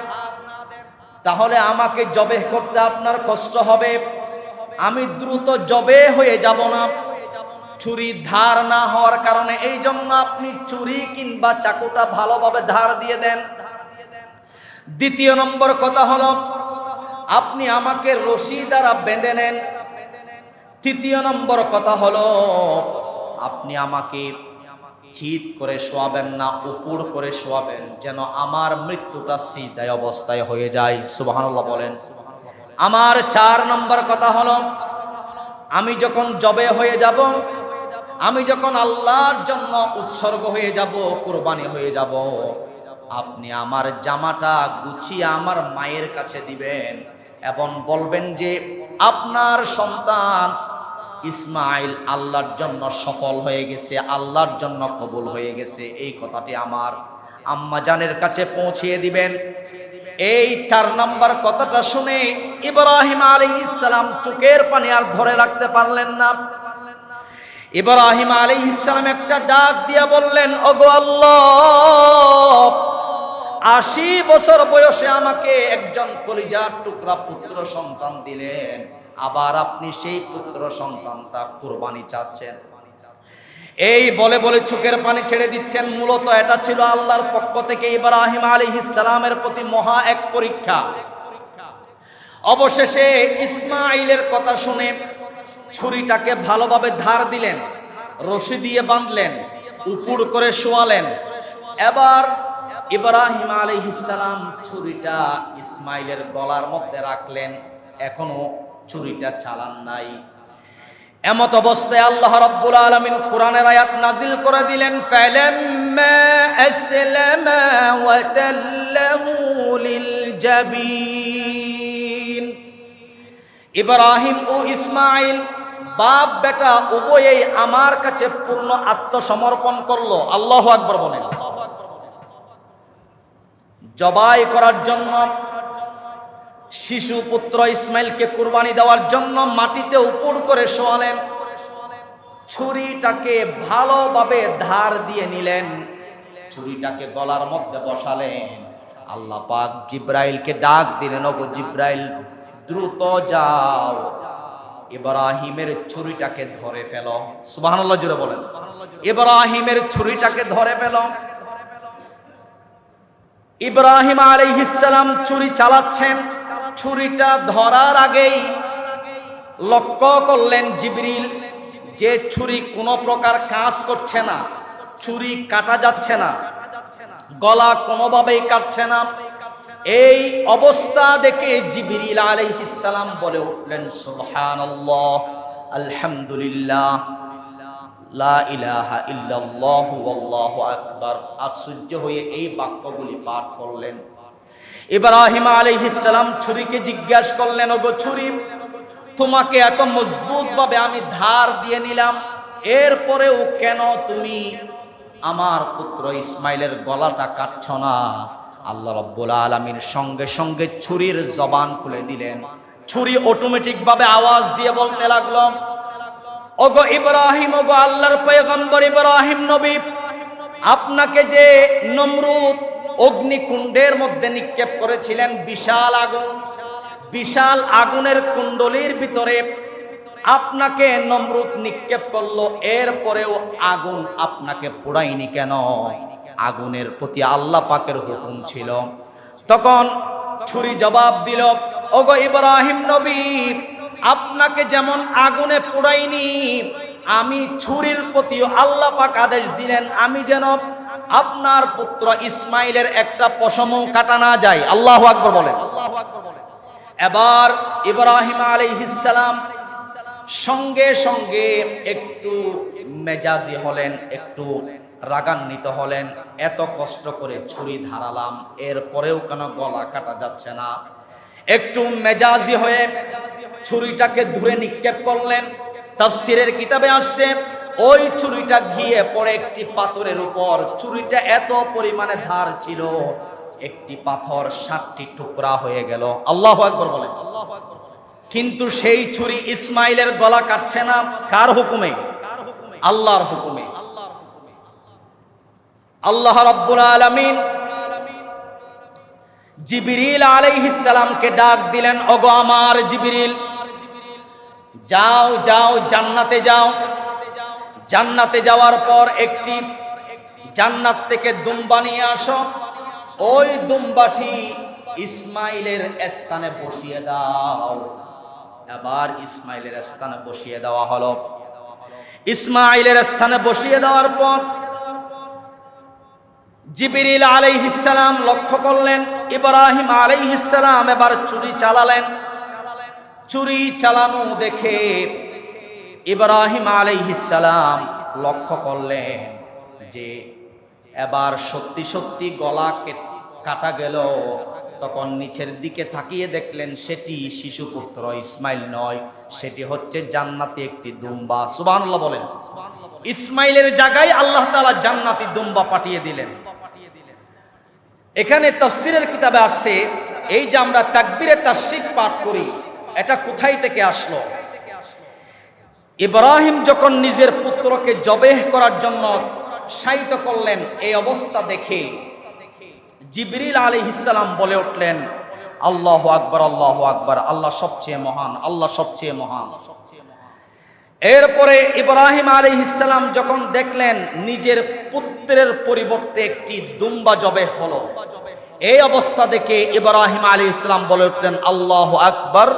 তাহলে আমাকে জবেহ করতে আপনার কষ্ট হবে, আমি দ্রুত জবে হয়ে যাব না। ছুরি ধার না হওয়ার কারণে এই জন্য আপনি ছুরি কিংবা চাকুটা ভালোভাবে ধার দিয়ে দেন। দ্বিতীয় নম্বর কথা হলো, আপনি আমাকে রশি দ্বারা বেঁধে নেন। তৃতীয় নম্বর কথা হলো, আপনি আমাকে চিৎ করে শোয়াবেন না, উপর করে শোয়াবেন, যেন আমার মৃত্যুটা সিজদায় অবস্থায় হয়ে যায়। সুবহানাল্লাহ বলেন। আমার 4 নম্বর কথা হলো, আমি যখন জবে হয়ে যাব, আমি যখন আল্লাহর জন্য উৎসর্গ হয়ে যাব, কুরবানি হয়ে যাব, আপনি আমার জামাটা গুছিয়ে আমার মায়ের কাছে দিবেন এবং বলবেন যে আপনার সন্তান ইসমাইল আল্লাহর জন্য সফল হয়ে গেছে, আল্লাহর জন্য কবুল হয়ে গেছে। এই কথাটি আমার আম্মা জানের কাছে পৌঁছিয়ে দিবেন। এই 4 নম্বর কথাটা শুনে ইব্রাহিম আলাইহিস সালাম চোখের পানি আর ধরে রাখতে পারলেন না। ইব্রাহিম আলাইহিস সালাম একটা ডাক দিয়া বললেন, ওগো আল্লাহ, 80 বছর বয়সে আমাকে একজন কলিজার টুকরা পুত্র সন্তান দিলেন, আবার আপনি সেই পুত্র সন্তানটা কুরবানি চাচ্ছেন। এই বলে বলে চোখের পানি ছেড়ে দিচ্ছেন। মূলত এটা ছিল আল্লাহর পক্ষ থেকে ইব্রাহিম আলাইহিস সালামের প্রতি মহা এক পরীক্ষা। অবশেষে ইসমাইলের কথা শুনে ছুরিটাকে ভালোভাবে ধার দিলেন, রশি দিয়ে বাঁধলেন, উপর করে শোয়ালেন। এবার ইব্রাহিম আলাইহিস সালাম ছুরিটা ইসমাইলের গলার মধ্যে রাখলেন, এখনো ছুরিটা চালান নাই। এমত অবস্থায় আল্লাহ রাব্বুল আলামিন কোরআনের আয়াত নাজিল করে দিলেন, ফালাম্মা আসলামা ওয়া তাল্লাহু লিল জাবিন। ইব্রাহিম ও ইসমাইল বাপ বেটা উভয়েই আমার কাছে পূর্ণ আত্মসমর্পণ করলো। আল্লাহু আকবার বলেন। জবাই করার জন্য, শিশু পুত্র ইসমাইলকে কুরবানি দেওয়ার জন্য মাটিতে উপর করে শোয়ালেন, ছুরিটাকে ভালোভাবে ধার দিয়ে নিলেন, ছুরিটাকে গলার মধ্যে বসালেন। আল্লাহ পাক জিব্রাইলকে ডাক দিলেন, ওগো জিব্রাইল, দ্রুত যাও, ইব্রাহিমের ছুরিটাকে ধরে ফেলো। সুবহানাল্লাহ জোরে বলেন। ইব্রাহিমের ছুরিটাকে ধরে ফেলো। ইব্রাহিম আলাইহিস সালাম ছুরি চালাচ্ছেন, ছুরিটা ধরার আগেই লক্ষ্য করলেন জিবরিল যে ছুরি কোনো প্রকার কাজ করছে না, ছুরি কাটা যাচ্ছে না, গলা কোনোভাবেই কাটছে না। এই অবস্থা দেখে জিবরিল আলাইহিস সালাম বলে উঠলেন, সুবহানাল্লাহ, আলহামদুলিল্লাহ, লা ইলাহা ইল্লাল্লাহু ওয়াল্লাহু আকবার। আশ্চর্য হয়ে এই বাক্যগুলি পাঠ করলেন। ইব্রাহিম আলাইহিস সালাম ছুরিকে জিজ্ঞাসা করলেন, ওগো ছুরি, তোমাকে এত মজবুত ভাবে আমি ধার দিয়ে নিলাম, এরপরেও কেন তুমি আমার পুত্র ইসমাইলের গলাটা কাটছ না? আল্লাহ রাব্বুল আলামিন সঙ্গে সঙ্গে ছুরির জবান খুলে দিলেন। ছুরি অটোমেটিক ভাবে আওয়াজ দিয়ে বলতে লাগলো, ওগো ইব্রাহিম, ওগো আল্লাহর পয়গম্বর ইব্রাহিম নবী, আপনাকে যে নমরুদ অগ্নিকুণ্ডের মধ্যে নিক্ষেপ করেছিলেন, বিশাল আগুন, বিশাল আগুনের কুণ্ডলীর ভিতরে আপনাকে নমরুদ নিক্ষেপ করলো, এরপরেও আগুন আপনাকে পোড়ায়নি কেন? আগুনের প্রতি আল্লাহ পাকের হুকুম ছিল। তখন ছুরি জবাব দিল, ওগো ইব্রাহিম নবী, আপনাকে যেমন আগুনে পোড়াইনি, আমি ছুরির প্রতিও আল্লাহ পাক আদেশ দিলেন আমি যেন আপনার পুত্র ইসমাইলের একটা পশমও কাটা না যায়। আল্লাহু আকবার বলেন। এবার ইব্রাহিম আলাইহিস সালাম সঙ্গে সঙ্গে একটু মেজাজি হলেন, একটু রাগান্বিত হলেন। এত কষ্ট করে ছুরি ধারালাম, এরপরেও কেন গলা কাটা যাচ্ছে না? একটু মেজাজি হয়ে ছুরিটাকে দূরে নিক্ষেপ করলেন। তাফসীরের কিতাবে আসছে ওই ছুরিটা গিয়ে পড়ে একটি পাথরের উপর। ছুরিটা এত পরিমাণে ধার ছিল, একটি পাথর 7টি টুকরা হয়ে গেল। আল্লাহু আকবার বলেন। কিন্তু সেই ছুরি ইসমাইলের গলা কাটছে না। কার হুকুমে? আল্লাহর হুকুমে। আল্লাহ রাব্বুল আলামিন জিবরিল আলাইহিস সালামকে ডাক দিলেন, ওগো আমার জিবরিল, যাও যাও জান্নাতে যাও। জান্নাতে যাওয়ার পর একটি জান্নাত থেকে দুম্বা নিয়ে আসো। ওই দুম্বাটি ইসমাইলের স্থানে বসিয়ে দাও। এবার ইসমাইলের স্থানে বসিয়ে দেওয়া হলো। ইসমাইলের স্থানে বসিয়ে দেওয়ার পর জিবরিল আলাইহিস সালাম লক্ষ্য করলেন ইব্রাহিম আলাইহিস সালাম এবার ছুরি চালালেন। ছুরি চালানো দেখে ইব্রাহিম আলাইহিস সালাম লক্ষ্য করলেন যে এবার সত্যি সত্যি গলা কাটা গেল। তখন নিচের দিকে তাকিয়ে দেখলেন সেটি শিশুপুত্র ইসমাইল নয়, সেটি হচ্ছে জান্নাতি একটি দুম্বা। সুবহানাল্লাহ বলেন। ইসমাইলের জায়গায় আল্লাহ তাআলা জান্নাতি দুম্বা পাঠিয়ে দিলেন। এখানে তাফসীরের কিতাবে আসছে এই যে আমরা তাকবীরে তাশরিক পাঠ করি, এটা কোথায় থেকে আসলো? ইব্রাহিম যখন নিজের পুত্রকে জবেহ করার জন্য শায়িত করলেন, এই অবস্থা দেখে জিবরিল আলাইহিস সালাম বলে উঠলেন, আল্লাহু আকবার, আল্লাহু আকবার, আল্লাহ সবচেয়ে মহান, আল্লাহ সবচেয়ে মহান। এরপরে ইব্রাহিম আলাইহিস সালাম যখন দেখলেন নিজের পুত্রের পরিবর্তে একটি দুম্বা জবেহ হলো, এই অবস্থা দেখে ইব্রাহিম আলাইহিস সালাম বলে উঠলেন, আল্লাহু আকবার,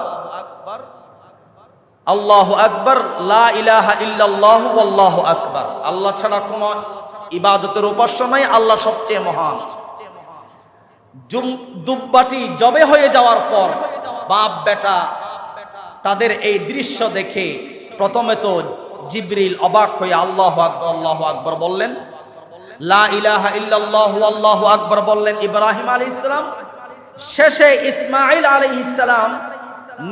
আল্লাহু আকবার, লা ইলাহা ইল্লাল্লাহু আল্লাহু আকবার। আল্লাহ ছাড়া কোনো ইবাদতের উপাস্য নাই, আল্লাহ সবচেয়ে মহান। দুব্বাটি জবে হয়ে যাওয়ার পর বাপ বেটা তাদের এই দৃশ্য দেখে প্রথমে তো জিবরিল অবাক হয়ে আল্লাহু আকবার, আল্লাহু আকবার বললেন, লা ইলাহা ইল্লাল্লাহু আল্লাহু আকবার বললেন ইব্রাহিম আলাইহিস সালাম। শেষে ইসমাঈল আলাইহিস সালাম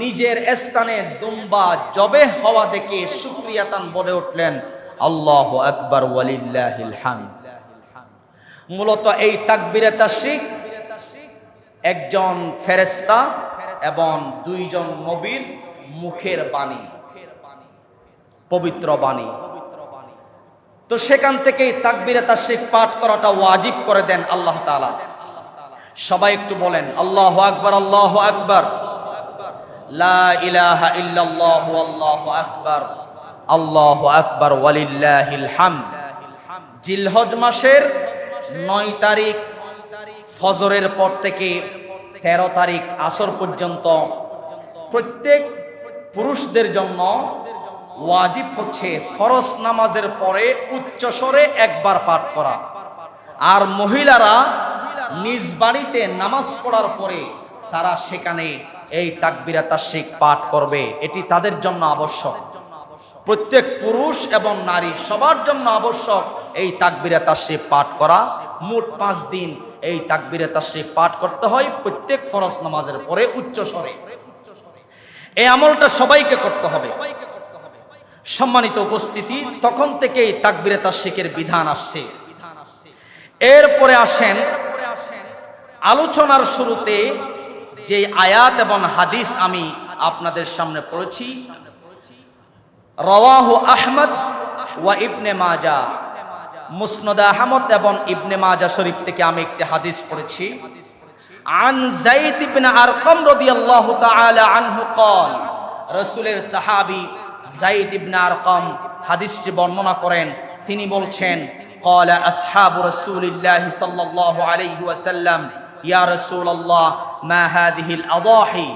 নিজের স্থানে দুম্বা জবে হওয়া দেখে শুকরিয়াতান বলে উঠলেন, আল্লাহু আকবার ওয়ালিল্লাহিল হামদ। মূলত এই তাকবীরে তাশরিক একজন ফেরেশতা এবং 2 জন নবীর মুখের বাণী, পবিত্র বাণী। তো সেখান থেকেই তাকবীরে তাশরিক পাঠ করাটা ওয়াজিব করে দেন আল্লাহ তাআলা। সবাই একটু বলেন আল্লাহু আকবার, আল্লাহু আকবার, লা ইলাহা ইল্লাল্লাহু আল্লাহু আকবার, আল্লাহু আকবার ওয়ালিল্লাহিল হামদ। জিলহজ মাসের 9 তারিখ ফজরের পর থেকে 13 তারিখ আসর পর্যন্ত প্রত্যেক পুরুষদের জন্য ওয়াজিব হচ্ছে ফরজ নামাজের পরে উচ্চ স্বরে একবার পাঠ করা, আর মহিলারা নিজ বাড়িতে নামাজ পড়ার পরে তারা সেখানে এই তাকবীরে তাশরিক পাঠ করবে। এটি তাদের জন্য আবশ্যক। প্রত্যেক পুরুষ এবং নারী সবার জন্য আবশ্যক এই তাকবীরে তাশরিক পাঠ করা। মোট 5 দিন এই তাকবীরে তাশরিক পাঠ করতে হয় প্রত্যেক ফরজ নামাজের পরে উচ্চ স্বরে। এই আমলটা সবাইকে করতে হবে। সম্মানিত উপস্থিতি, তখন থেকেই তাকবীরে তাশরিকের বিধান আসছে। এরপরে আসেন আলোচনার শুরুতে যে আয়াত এবং হাদিস আমি আপনাদের সামনে পড়েছি, রাওয়াহু আহমদ ওয়া ইবনে মাজাহ, মুসনাদ আহমদ এবং ইবনে মাজাহ শরীফ থেকে আমি একটি হাদিস পড়েছি। আন যায়েদ ইবনে আরকাম রাদিয়াল্লাহু তাআলা আনহু قال, রাসূলের সাহাবী যায়েদ ইবনে আরকাম হাদিসটি বর্ণনা করেন। তিনি বলছেন, قال أصحاب رسول الله صلى الله عليه وسلم يا رسول الله ما هذه الأضاحي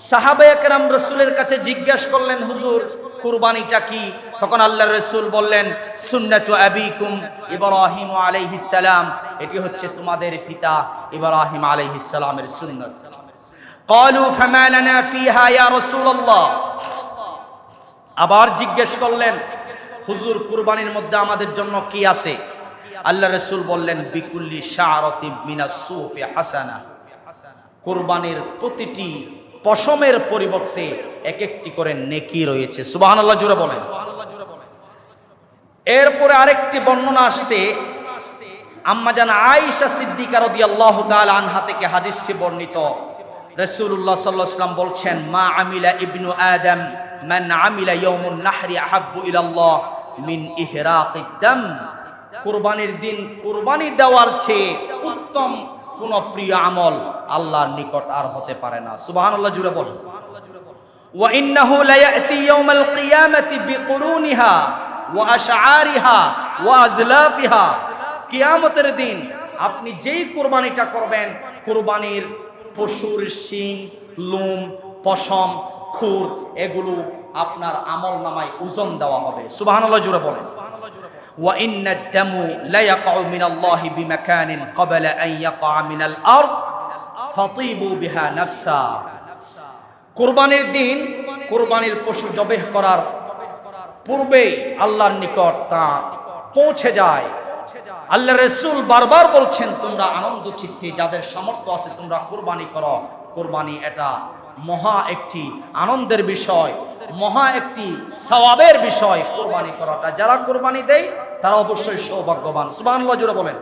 সাহাবায়ে কেরাম রাসূলের কাছে জিজ্ঞাসা করলেন হুজুর কুরবানিটা কি? তখন আল্লাহর রাসূল বললেন সুন্নাতু আবিকুম ইব্রাহিম আলাইহিস সালাম, এটি হচ্ছে তোমাদের পিতা ইব্রাহিম আলাইহিস সালামের সুন্নাত। ক্বালু ফামা লানা ফিহা ইয়া রাসূলুল্লাহ, আবার জিজ্ঞেস করলেন হুজুর কুরবানির মধ্যে আমাদের জন্য কি আছে? আল্লাহর রাসূল বললেন বিকুল্লি শাআরাতি মিনাস সুফি হাসানা, কুরবানির প্রতিটি পশমের পরিবর্তে এক একটি করে নেকি রয়েছে। সুবহানাল্লাহ জোরে বলেন। এরপরে আরেকটি বর্ণনা আসছে আম্মা জান আয়েশা সিদ্দিকা রাদিয়াল্লাহু তাআলা আনহা থেকে হাদিসটি বর্ণিত। রাসূলুল্লাহ সাল্লাল্লাহু আলাইহি ওয়াসাল্লাম বলছেন মা আমিলা ইবনু আদম মান আমিলা ইয়াউমুন নাহরি আহাব্বু ইলাল্লাহ মিন ইহরাকিদ দাম, কুরবানির দিন কুরবানি দেওয়ার চেয়ে উত্তম কোন প্রিয় আমল আল্লাহর নিকট আর হতে পারে না। সুবহানাল্লাহ জুড়ে বলেন। ওয়া ইন্নাহু লায়াতি ইয়াউমাল কিয়ামাতি বিকুরুনিহা ওয়া আশআরিহা ওয়া আজলাফিহা, কিয়ামতের দিন আপনি যেই কুরবানিটা করবেন কুরবানির পশুর শিং, লোম, পশম, খুর এগুলো আপনার আমল নামায় ওজন দেওয়া হবে। সুবহানাল্লাহ জুড়ে বলেন। ওয়া ইন্নাদ দামু লা ইয়াকাউ মিনাল্লাহি বিমাকানিন ক্বাবলা আন ইয়াকা মিনাল আরদ ফাতিবু বিহা নাফসা, কুরবানির দিন কুরবানির পশু জবেহ করার পূর্বেই আল্লাহর নিকট তা পৌঁছে যায়। আল্লাহর রাসূল বারবার বলছেন তোমরা আনন্দ চিত্তে যাদের সামর্থ্য আছে তোমরা কুরবানি করো। কুরবানি এটা মহা একটি আনন্দের বিষয়, মহা একটি সওয়াবের বিষয়। কুরবানি করাটা যারা কুরবানি দেয় তারা অবশ্যই সৌভাগ্যবান। সুবহানাল্লাহ জোরে বলেন।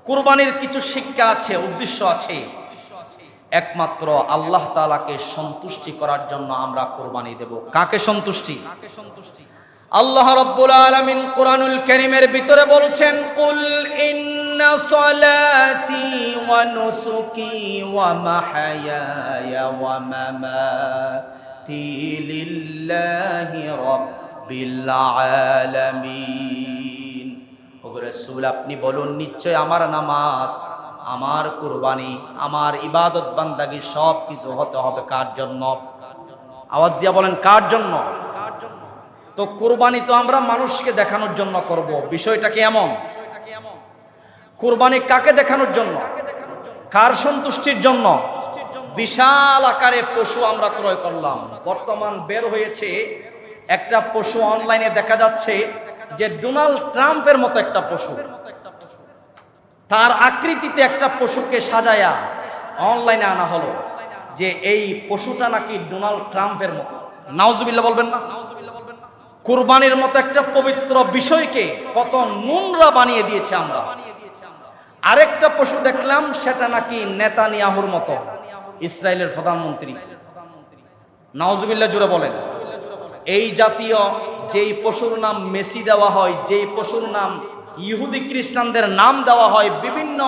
কুরবানির কিছু শিক্ষা আছে, উদ্দেশ্য আছে। একমাত্র আল্লাহ তাআলাকে সন্তুষ্টি করার জন্য আমরা কুরবানি দেব। কাকে সন্তুষ্টি? আল্লাহ রাব্বুল আলামিন কোরআনুল কারীমের ভিতরে বলছেন কুল ইন্না সলাতি ওয়া নুসুকি ওয়া মাহইয়ায়া ওয়া মামাতি লিল্লাহি রাব্বিল আলামিন। ও রাসূল আপনি বলুন নিশ্চয় আমার নামাজ, আমার কুরবানি, আমার ইবাদত বান্দাগি সব কিছু হতে হবে কার জন্য? আওয়াজ দিয়া বলেন কার জন্য? তো কুরবানি তো আমরা মানুষকে দেখানোর জন্য করব। বিষয়টা কি এমন? কুরবানি কাকে দেখানোর জন্য? কার সন্তুষ্টির জন্য? বিশাল আকারে পশু আমরা ক্রয় করলাম। বর্তমান বের হয়েছে একটা পশু, অনলাইনে দেখা যাচ্ছে যে ডোনাল্ড ট্রাম্পের মতো একটা পশু, তার আকৃতিতে একটা পশুকে সাজায়া অনলাইনে আনা হলো যে এই পশুটা নাকি ডোনাল্ড ট্রাম্পের মতো। নাউজুবিল্লাহ বলবেন না? কুরবানির মতো একটা পবিত্র বিষয়কে কত নোংরা বানিয়ে দিয়েছে আমরা। আরেকটা পশু দেখলাম সেটা নাকি নেতানিয়াহুর মতো, ইসরায়েলের প্রধানমন্ত্রী। নাউজুবিল্লাহ জুড়ে বলেন। এই জাতীয় যেই পশুর নাম মেসি দেওয়া হয়, যেই পশুর নাম ইহুদি খ্রিস্টানদের নাম দেওয়া হয়, বিভিন্ন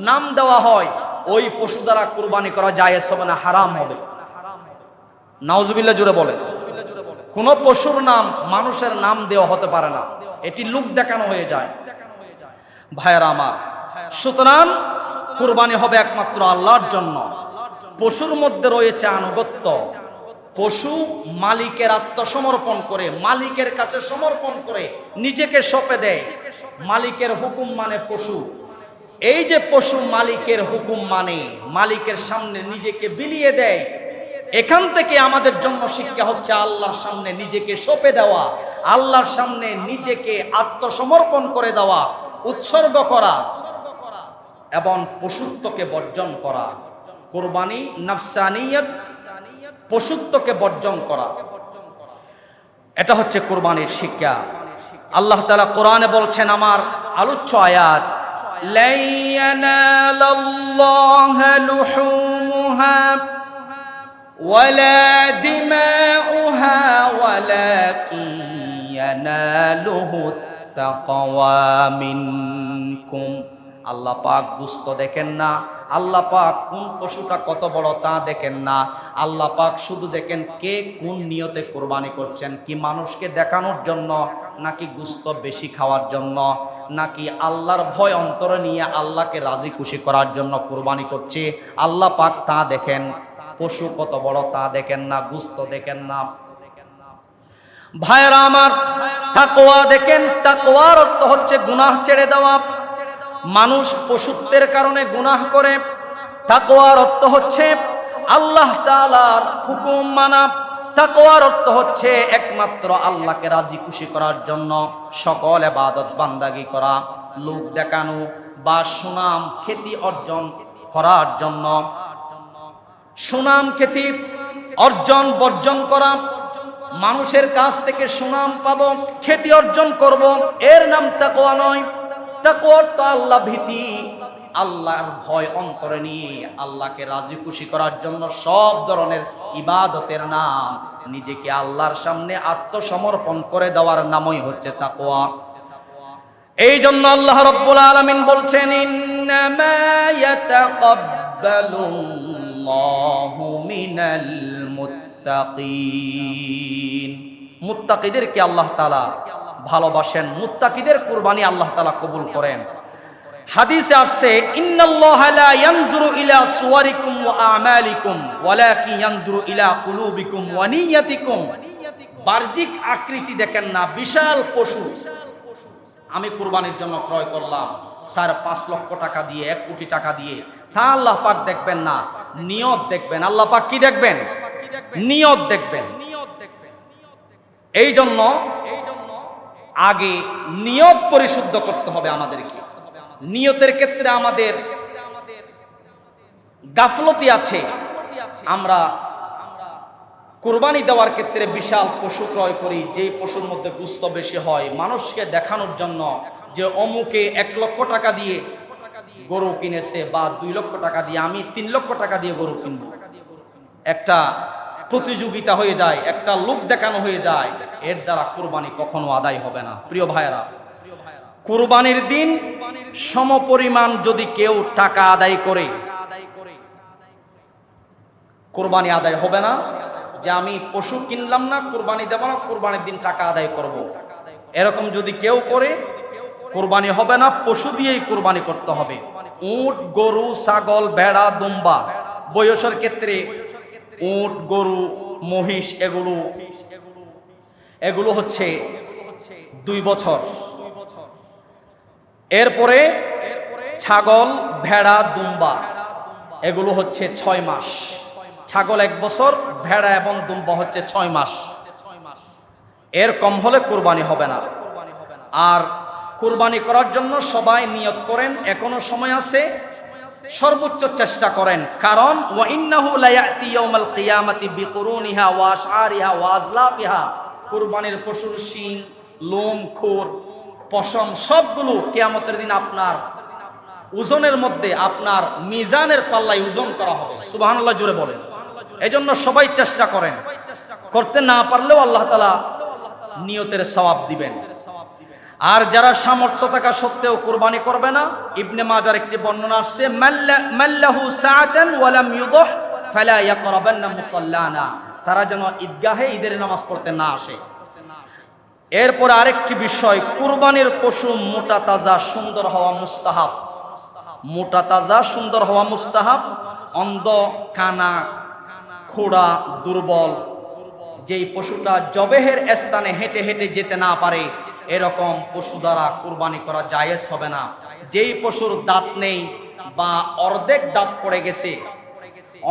নাম দেওয়া হয়, ওই পশু দ্বারা কুরবানি করা জায়েজ হবে না, হারাম হবে। নাউজুবিল্লাহ জুড়ে বলেন। কোন পশুর নাম মানুষের নাম দেওয়া হতে পারে না, এটি লোক দেখানো হয়ে যায়। ভাইয়েরা আমার, সুতরাং কুরবানি হবে একমাত্র আল্লাহর জন্য। পশুর মধ্যে রয়েছে আনুগত্য। পশু মালিকের আত্মসমর্পণ করে, মালিকের কাছে সমর্পণ করে নিজেকে সঁপে দেয়। মালিকের হুকুম মানে পশু। এই যে পশু মালিকের হুকুম মানে, মালিকের সামনে নিজেকে বিলিয়ে দেয়, এখান থেকে আমাদের জন্য শিক্ষা হচ্ছে আল্লাহর সামনে নিজেকে সঁপে দেওয়া, আল্লাহর সামনে নিজেকে আত্মসমর্পণ করে দেওয়া, উৎসর্গ করা এবং পশুত্বকে বর্জন করা। কুরবানি নফসানিয়ত, পশুত্বকে বর্জন করা, এটা হচ্ছে কুরবানির শিক্ষা। আল্লাহ তাআলা কোরআনে বলছেন, আমার আলোচ্য আয়াত, লা ইয়ানালাল্লাহু লুহুমুহা ওয়ালা দিমাউহা ওয়ালাকিন ইয়ানালুহু তাকওয়া মিনকুম। আল্লাহ পাক গোশত দেখেন না, আল্লাহ পাক কোন পশুটা কত বড় তা দেখেন না। আল্লাহ পাক শুধু দেখেন কে কোন নিয়তে কোরবানি করছেন, কি মানুষকে দেখানোর জন্য, নাকি গোশত বেশি খাওয়ার জন্য, নাকি আল্লাহর ভয় অন্তরে নিয়ে আল্লাহকে রাজি খুশি করার জন্য কোরবানি করছে। আল্লাহ পাক তা দেখেন, পশু কত বড় তা দেখেন না, গোশত দেখেন না। ভাইরা আমার, তাকওয়া দেখেন, তাকওয়ার অর্থ হচ্ছে গুনাহ ছেড়ে দেওয়া। মানুষ পশুত্বের কারণে গুনাহ করে, তাকওয়ার অর্থ হচ্ছে আল্লাহ তাআলার হুকুম মানা। তাকওয়ার অর্থ হচ্ছে একমাত্র আল্লাহকে রাজি খুশি করার জন্য সকল ইবাদত বান্দাগি করা, লোক দেখানো বা সুনাম খ্যাতি অর্জন করার জন্য, সুনাম খ্যাতি অর্জন বর্জন করা, মানুষের কাছ থেকে সুনাম পাবো, খ্যাতি অর্জন করব, এর নাম তাকওয়া নয়। তাকওয়া তো আল্লাহ ভীতি, আল্লাহর ভয় অন্তরে নিয়ে আল্লাহকে রাজি খুশি করার জন্য সব ধরনের ইবাদতের নাম, নিজেকে আল্লাহর সামনে আত্মসমর্পণ করে দেওয়ার নামই হচ্ছে তাকওয়া। এই জন্য আল্লাহ রাব্বুল আলামিন বলছেন, ইন্নামা ইয়াতাকাব্বালুল্লাহু মিনাল মুত্তাকিন। মুত্তাকিদেরকে আল্লাহ তাআলা ভালোবাসেন, মুত্তাকিদের কুরবানি আল্লাহ তাআলা কবুল করেন। হাদিসে আসছে, ইন্নাল্লাহা লা ইয়ানজুরু ইলা সুওয়ারিকুম ওয়া আমালিকুম ওয়ালাকিন ইয়ানজুরু ইলা কুলুবিকুম ওয়া নিয়াতিকুম। বাহ্যিক আকৃতি দেখেন না, বিশাল পশু আমি কুরবানির জন্য ক্রয় করলাম 5.5 লক্ষ টাকা দিয়ে, 1 কোটি টাকা দিয়ে, তা আল্লাহ পাক দেখবেন না, নিয়ত দেখবেন। আল্লাহ পাক কি দেখবেন? নিয়ত দেখবেন। এই জন্য আগে নিয়ত পরিশুদ্ধ করতে হবে আমাদেরকে। নিয়তের ক্ষেত্রে আমাদের গাফলতি আছে। আমরা কুরবানি দেওয়ার ক্ষেত্রে বিশাল পশু ক্রয় করি, যেই পশুর মধ্যে গোশত বেশি হয়, মানুষকে দেখানোর জন্য যে অমুকে 1 লক্ষ টাকা দিয়ে গরু কিনেছে বা 2 লক্ষ টাকা দিয়ে, আমি 3 লক্ষ টাকা দিয়ে গরু কিনবো। একটা প্রতিযোগিতা হয়ে যায়, একটা লোক দেখানো হয়ে যায়, এর দ্বারা কুরবানি কখনো আদায় হবে না। প্রিয় ভাইয়েরা, কুরবানির দিন সমপরিমাণ যদি কেউ টাকা আদায় করে, কুরবানি আদায় হবে না। যে আমি পশু কিনলাম না, কুরবানি দেব না, কুরবানির দিন টাকা আদায় করব, এরকম যদি কেউ করে, কুরবানি হবে না। পশু দিয়েই কুরবানি করতে হবে। উট, গরু, ছাগল, ভেড়া, দুম্বা, বয়সের ক্ষেত্রে উট, গরু, মহিষ, এগুলো হচ্ছে 2 বছর। এরপরে ছাগল, ভেড়া, দুম্বা এগুলো হচ্ছে 6 মাস। ছাগল 1 বছর, ভেড়া এবং দুম্বা হচ্ছে 6 মাস। এর কম হলে কুরবানি হবে না। আর কুরবানি করার জন্য সবাই নিয়ত করেন, এখনো সময় আছে, সর্বোচ্চ চেষ্টা করেন। কারণ ওয়া ইন্নাহু লা ইয়াতি ইয়াউমাল কিয়ামাতি বিকুরুনিহা ওয়া আশআরিহা ওয়া আজলাফিহা। কুরবানির পশুর শিং, লোম, খুর, পশম সবগুলো কিয়ামতের দিন আপনার ওজনের মধ্যে, আপনার মিজানের পাল্লায় ওজন করা হবে। সুবহানাল্লাহ জোরে বলেন। এজন্য সবাই চেষ্টা করেন, করতে না পারলেও আল্লাহ তাআলা নিয়তের সওয়াব দিবেন। আর যারা সামর্থ্য থাকা সত্ত্বেও কুরবানি করবে না, ইবনে মাজার একটি বর্ণনা আসছে, মাল্লাহু সাআতান ওয়া লাম ইউদহ ফালা ইয়াকরাবান্না মুসাল্লানা। তারা যেন ঈদগাহে ঈদের নামাজ পড়তে না আসে। এরপর আরেকটি বিষয়, কুরবানির পশু মোটা তাজা সুন্দর হওয়া মুস্তাহাব। মোটা তাজা সুন্দর হওয়া মুস্তাহাব। অন্ধ, কানা, খোড়া, দুর্বল, যেই পশুটা জবেহের স্থানে হেঁটে হেঁটে যেতে না পারে, এরকম পশু দ্বারা কুরবানি করা জায়েজ হবে না। যেই পশুর দাঁত নেই বা অর্ধেক দাঁত পড়ে গেছে,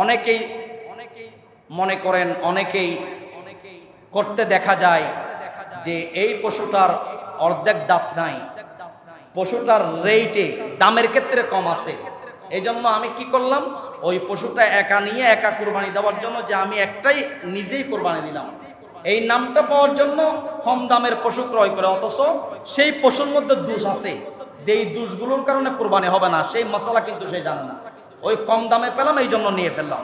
অনেকেই মনে করেন, অনেকেই করতে দেখা যায় যে এই পশুটার অর্ধেক দাঁত নাই, পশুটার রেটে দামের ক্ষেত্রে কম আছে। এই জন্য আমি কি করলাম, ওই পশুটা একা নিয়ে একা কুরবানি দেওয়ার জন্য, যে আমি একটাই নিজেই কুরবানি দিলাম, এই নামটা পাওয়ার জন্য কম দামের পশু ক্রয় করে, অথচ সেই পশুর মধ্যে দোষ আছে, যেই দোষগুলোর কারণে কুরবানি হবে না, সেই মশলা কিন্তু সে জানে না। ওই কম দামে পেলাম, এই জন্য নিয়ে ফেললাম।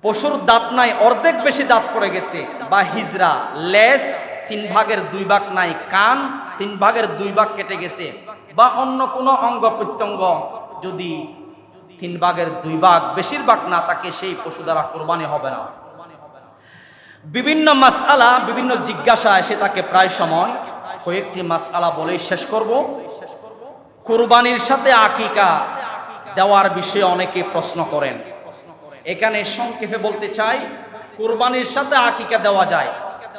পশুর দাঁত নাই, অর্ধেক বেশি দাঁত পড়ে গেছে, বা হিজরা, লেজ 3 ভাগের 2 ভাগ নাই, কান 3 ভাগের 2 ভাগ কেটে গেছে, বা অন্য কোনো অঙ্গ প্রত্যঙ্গ যদি 3 ভাগের 2 ভাগ বেশিরভাগ না থাকে সেই পশু দ্বারা কোরবানি হবে না। বিভিন্ন মাসআলা, বিভিন্ন জিজ্ঞাসা এসে থাকে প্রায় সময়। কয়েকটি মাসআলা বলেই শেষ করব। কোরবানির সাথে আকিকা দেওয়ার বিষয়ে অনেকে প্রশ্ন করেন। এখানে সংক্ষেপে বলতে চাই, কোরবানির সাথে আকিকা দেওয়া যায়,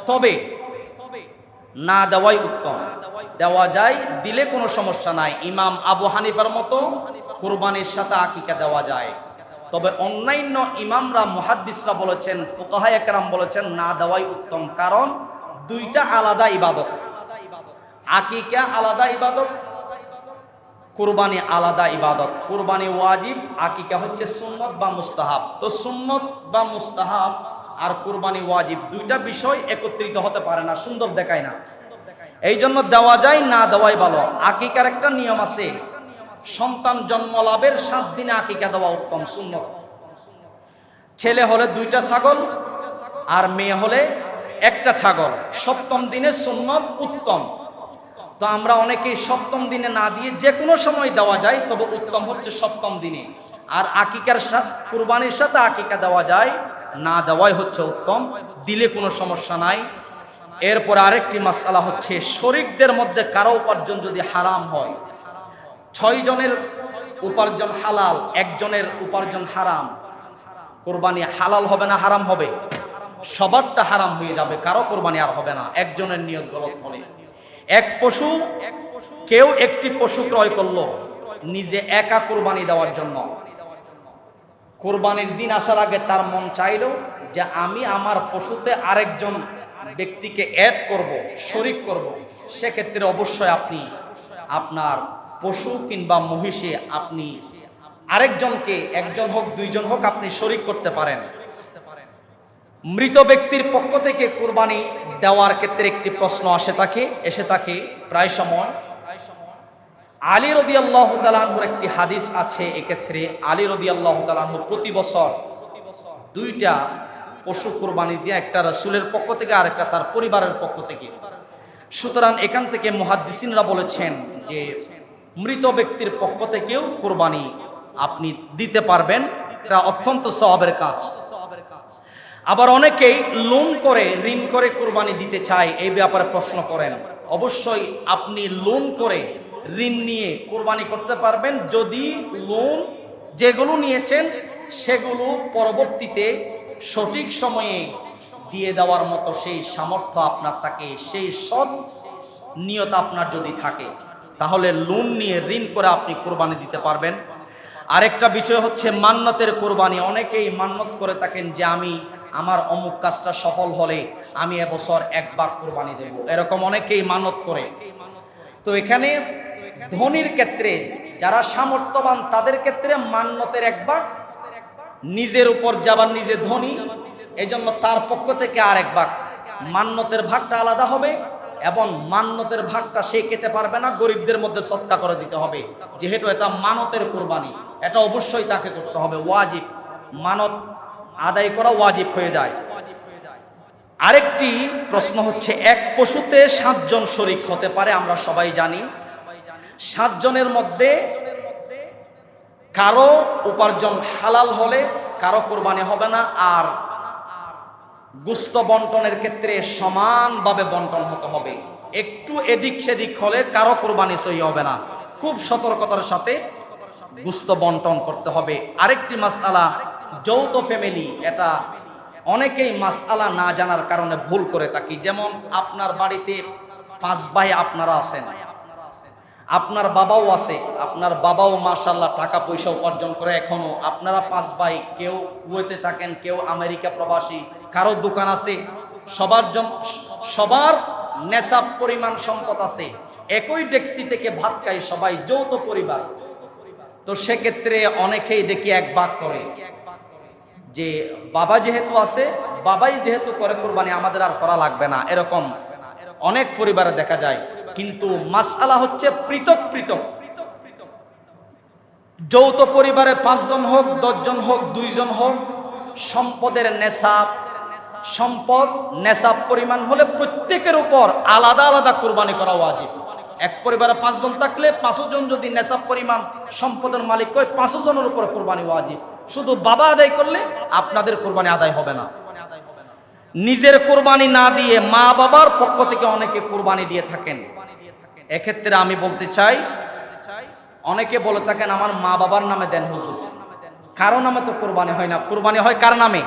তবে না দেওয়াই উত্তম। দেওয়া যায়, দিলে কোনো সমস্যা নাই। ইমাম আবু হানিফার মতো কোরবানির সাথে আকিকা দেওয়া যায়, তবে অন্যান্য ইমামরা, মুহাদ্দিসরা বলেছেন, ফুকাহায়ে কেরাম বলেছেন না দেওয়াই উত্তম। কারণ দুইটা আলাদা ইবাদত। আকিকা আলাদা ইবাদত, কুরবানি আলাদা ইবাদত। কুরবানি ওয়াজিব, আকিকা হচ্ছে সুন্নত বা মুস্তাহাব। তো সুন্নত বা মুস্তাহাব আর কুরবানি ওয়াজিব দুইটা বিষয় একত্রিত হতে পারে না, সুন্দর দেখায় না। এই জন্য দেওয়া যায়, না দেওয়াই ভালো। আকিকার একটা নিয়ম আছে, সন্তান জন্ম লাভের 7 দিনে আকিকা দেওয়া উত্তম, সুন্নত। ছেলে হলে 2টা ছাগল আর মেয়ে হলে 1টা ছাগল। 7ম দিনে সুন্নত উত্তম। তো আমরা অনেকেই 7ম দিনে না দিয়ে যে কোনো সময় দেওয়া যায়, তবে উত্তম হচ্ছে 7ম দিনে। আর আকিকার সাথে, কুরবানির সাথে আকিকা দেওয়া যায়, না দেওয়াই হচ্ছে উত্তম, দিলে কোনো সমস্যা নাই। এরপর আরেকটি মাসআলা হচ্ছে, শরীকদের মধ্যে কারো উপার্জন যদি হারাম হয়, 6 জনের উপার্জন হালাল, 1 জনের উপার্জন হারাম, কোরবানি হালাল হবে না হারাম হবে? সবারটা হারাম হয়ে যাবে, কারো কোরবানি আর হবে না একজনের নিয়ত গলত হলে। এক পশু, কেউ একটি পশু ক্রয় করলো নিজে একা কোরবানি দেওয়ার জন্য। কোরবানির দিন আসার আগে তার মন চাইল যে আমি আমার পশুতে আরেকজন ব্যক্তিকে অ্যাড করব, শরীক করব। সেক্ষেত্রে অবশ্যই আপনি আপনার পশু কিংবা মহিষে আপনি আরেকজনকে, 1 জন হোক 2 জন হোক, আপনি শরীক করতে পারেন। মৃত ব্যক্তির পক্ষ থেকে কুরবানি দেওয়ার ক্ষেত্রে একটি প্রশ্ন এসে থাকে প্রায় সময়। আলী রাদিয়াল্লাহু তাআলা আনহুর একটি হাদিস আছে এক্ষেত্রে। আলী রাদিয়াল্লাহু তাআলা আনহু প্রতি বছর 2টা পশু কুরবানি দিয়ে, একটা রাসূলের পক্ষ থেকে আর একটা তার পরিবারের পক্ষ থেকে। সুতরাং এখান থেকে মুহাদ্দিসিনরা বলেছেন যে মৃত ব্যক্তির পক্ষ থেকেও কুরবানি আপনি দিতে পারবেন, এটা অত্যন্ত সওয়াবের কাজ। আবার অনেকেই লোন করে, ঋণ করে কুরবানি দিতে চায়, এই ব্যাপারে প্রশ্ন করেন। অবশ্যই আপনি লোন করে, ঋণ নিয়ে কুরবানি করতে পারবেন, যদি লোন যেগুলো নিয়েছেন সেগুলো পরবর্তীতে সঠিক সময়ে দিয়ে দেওয়ার মতো সেই সামর্থ্য আপনার থাকে, সেই সৎ নিয়ত আপনার যদি থাকে, তাহলে লোন নিয়ে, ঋণ করে আপনি কুরবানি দিতে পারবেন। আরেকটা বিষয় হচ্ছে মান্নতের কুরবানি। অনেকেই মান্নত করে থাকেন যে আমি আমার অমুক কাজটা সফল হলে আমি এবছর 1 ভাগ কুরবানি দেব, এরকম অনেকেই মানত করে। তো এখানে ধনীর ক্ষেত্রে, যারা সামর্থ্যবান তাদের ক্ষেত্রে মান্নতের 1 ভাগ, নিজের উপর যাবার নিজে ধনী, এজন্য তার পক্ষ থেকে আর 1 ভাগ, মান্নতের ভাগটা আলাদা হবে এবং মান্নতের ভাগটা সে খেতে পারবে না, গরিবদের মধ্যে সদকা করে দিতে হবে। যেহেতু এটা মানতের কুরবানি, এটা অবশ্যই তাকে করতে হবে, ওয়াজিব। মানত আদায় করা ওয়াজিব হয়ে যায়। আরেকটি প্রশ্ন হচ্ছে, এক পশুতে 7 জন শরীক হতে পারে, আমরা সবাই জানি। 7 জনের মধ্যে কারো উপার্জন হালাল হলে কারো কোরবানি হবে না। আর গোশত বন্টনের ক্ষেত্রে সমানভাবে বন্টন হতে হবে। একটু এদিক সেদিক হলে কারো কোরবানি সহি হবে না। খুব সতর্কতার সাথে গোশত বন্টন করতে হবে। আরেকটি মাসআলা, যৌথ ফ্যামিলি, এটা অনেকেই মাসআলা না জানার কারণে ভুল করে থাকি। যেমন আপনার বাড়িতে 5 ভাই আপনারা আছেন, আপনার বাবাও আছে, আপনার বাবাও মাশাআল্লাহ টাকা পয়সা উপার্জন করে এখনো। আপনারা 5 ভাই, কেউ কুয়েতে থাকেন, কেউ আমেরিকা প্রবাসী, কারো দোকান আছে, সবার নেশাব পরিমাণ সম্পদ আছে, একই ডেক্সি থেকে ভাত খাই সবাই, যৌথ পরিবার। তো সেক্ষেত্রে অনেকেই দেখি 1 ভাগ করে, যে বাবা যেহেতু আছে, বাবাই যেহেতু করে কুরবানি, আমাদের আর করা লাগবে না, এরকম অনেক পরিবারে দেখা যায়। কিন্তু মাসআলা হচ্ছে পৃথক পৃথক। যৌথ পরিবারে 5 জন হোক, 10 জন হোক, 2 জন হোক, সম্পদের নেশাব পরিমাণ হলে প্রত্যেকের উপর আলাদা আলাদা কুরবানি করা ওয়াজিব। এক পরিবারে 5 জন থাকলে 5 জন যদি নেশাব পরিমাণ সম্পদের মালিক হয় 5 জনের উপর কুরবানি ওয়াজিব। শুধু বাবা আদায় করলে আপনাদের কুরবানি আদায় হবে না। নিজের কুরবানি না দিয়ে মা বাবার পক্ষ থেকে অনেকে কুরবানি দিয়ে থাকেন। এক্ষেত্রে আমি বলতে চাই, অনেকে বলে থাকেন আমার মা বাবার নামে দেন হুজুর। কারো নামে তো কুরবানি হয় না, কুরবানি হয় কার নামে?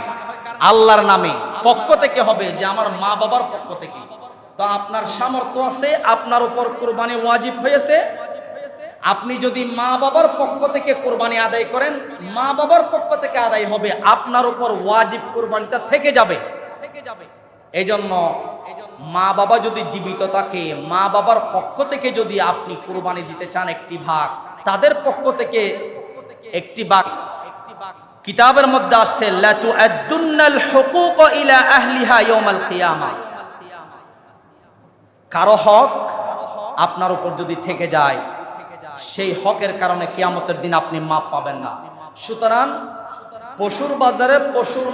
আল্লাহর নামে। পক্ষ থেকে হবে যে আমার মা বাবার পক্ষ থেকে। তো আপনার সামর্থ্য আছে, আপনার উপর কুরবানি ওয়াজিব হয়েছে, আপনি যদি মা বাবার পক্ষ থেকে কুরবানি আদায় করেন, মা বাবার পক্ষ থেকে আদায় হবে, আপনার উপর ওয়াজিব কুরবানিটা থেকে যাবে। এই জন্য মা বাবা যদি জীবিত থাকে, মা বাবার পক্ষ থেকে যদি আপনি কুরবানি দিতে চান একটি ভাগ, তাদের পক্ষ থেকে একটি ভাগ, কিতাবের মধ্যে আসছে লা তুআদ্দুন্নাল হুকুক ইলা আহলিহা ইয়াউমাল কিয়ামাহ। কারো হক আপনার উপর যদি থেকে যায়, সেই হকের কারণে কিয়ামতের দিন আপনি মাপ পাবেন না। সুতরাং পশুর বাজারে পশুর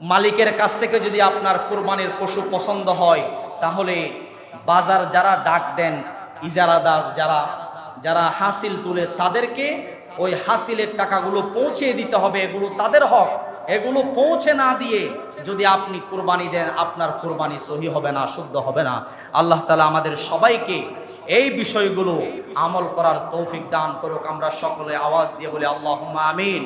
মালিকের কাছ থেকে যদি আপনার কুরবানির পশু পছন্দ হয়, তাহলে বাজার যারা ডাক দেন, ইজারাদার যারা হাসিল তুলে, তাদেরকে ওই হাসিলের টাকাগুলো পৌঁছে দিতে হবে। এগুলো তাদের হক। এগুলো পৌঁছে না দিয়ে যদি আপনি কুরবানি দেন, আপনার কুরবানি সহি হবে না, শুদ্ধ হবে না। আল্লাহ তাআলা আমাদের সবাইকে এই বিষয়গুলো আমল করার তৌফিক দান করুক। আমরা সকলে আওয়াজ দিয়ে বলি আল্লাহুম্মা আমিন।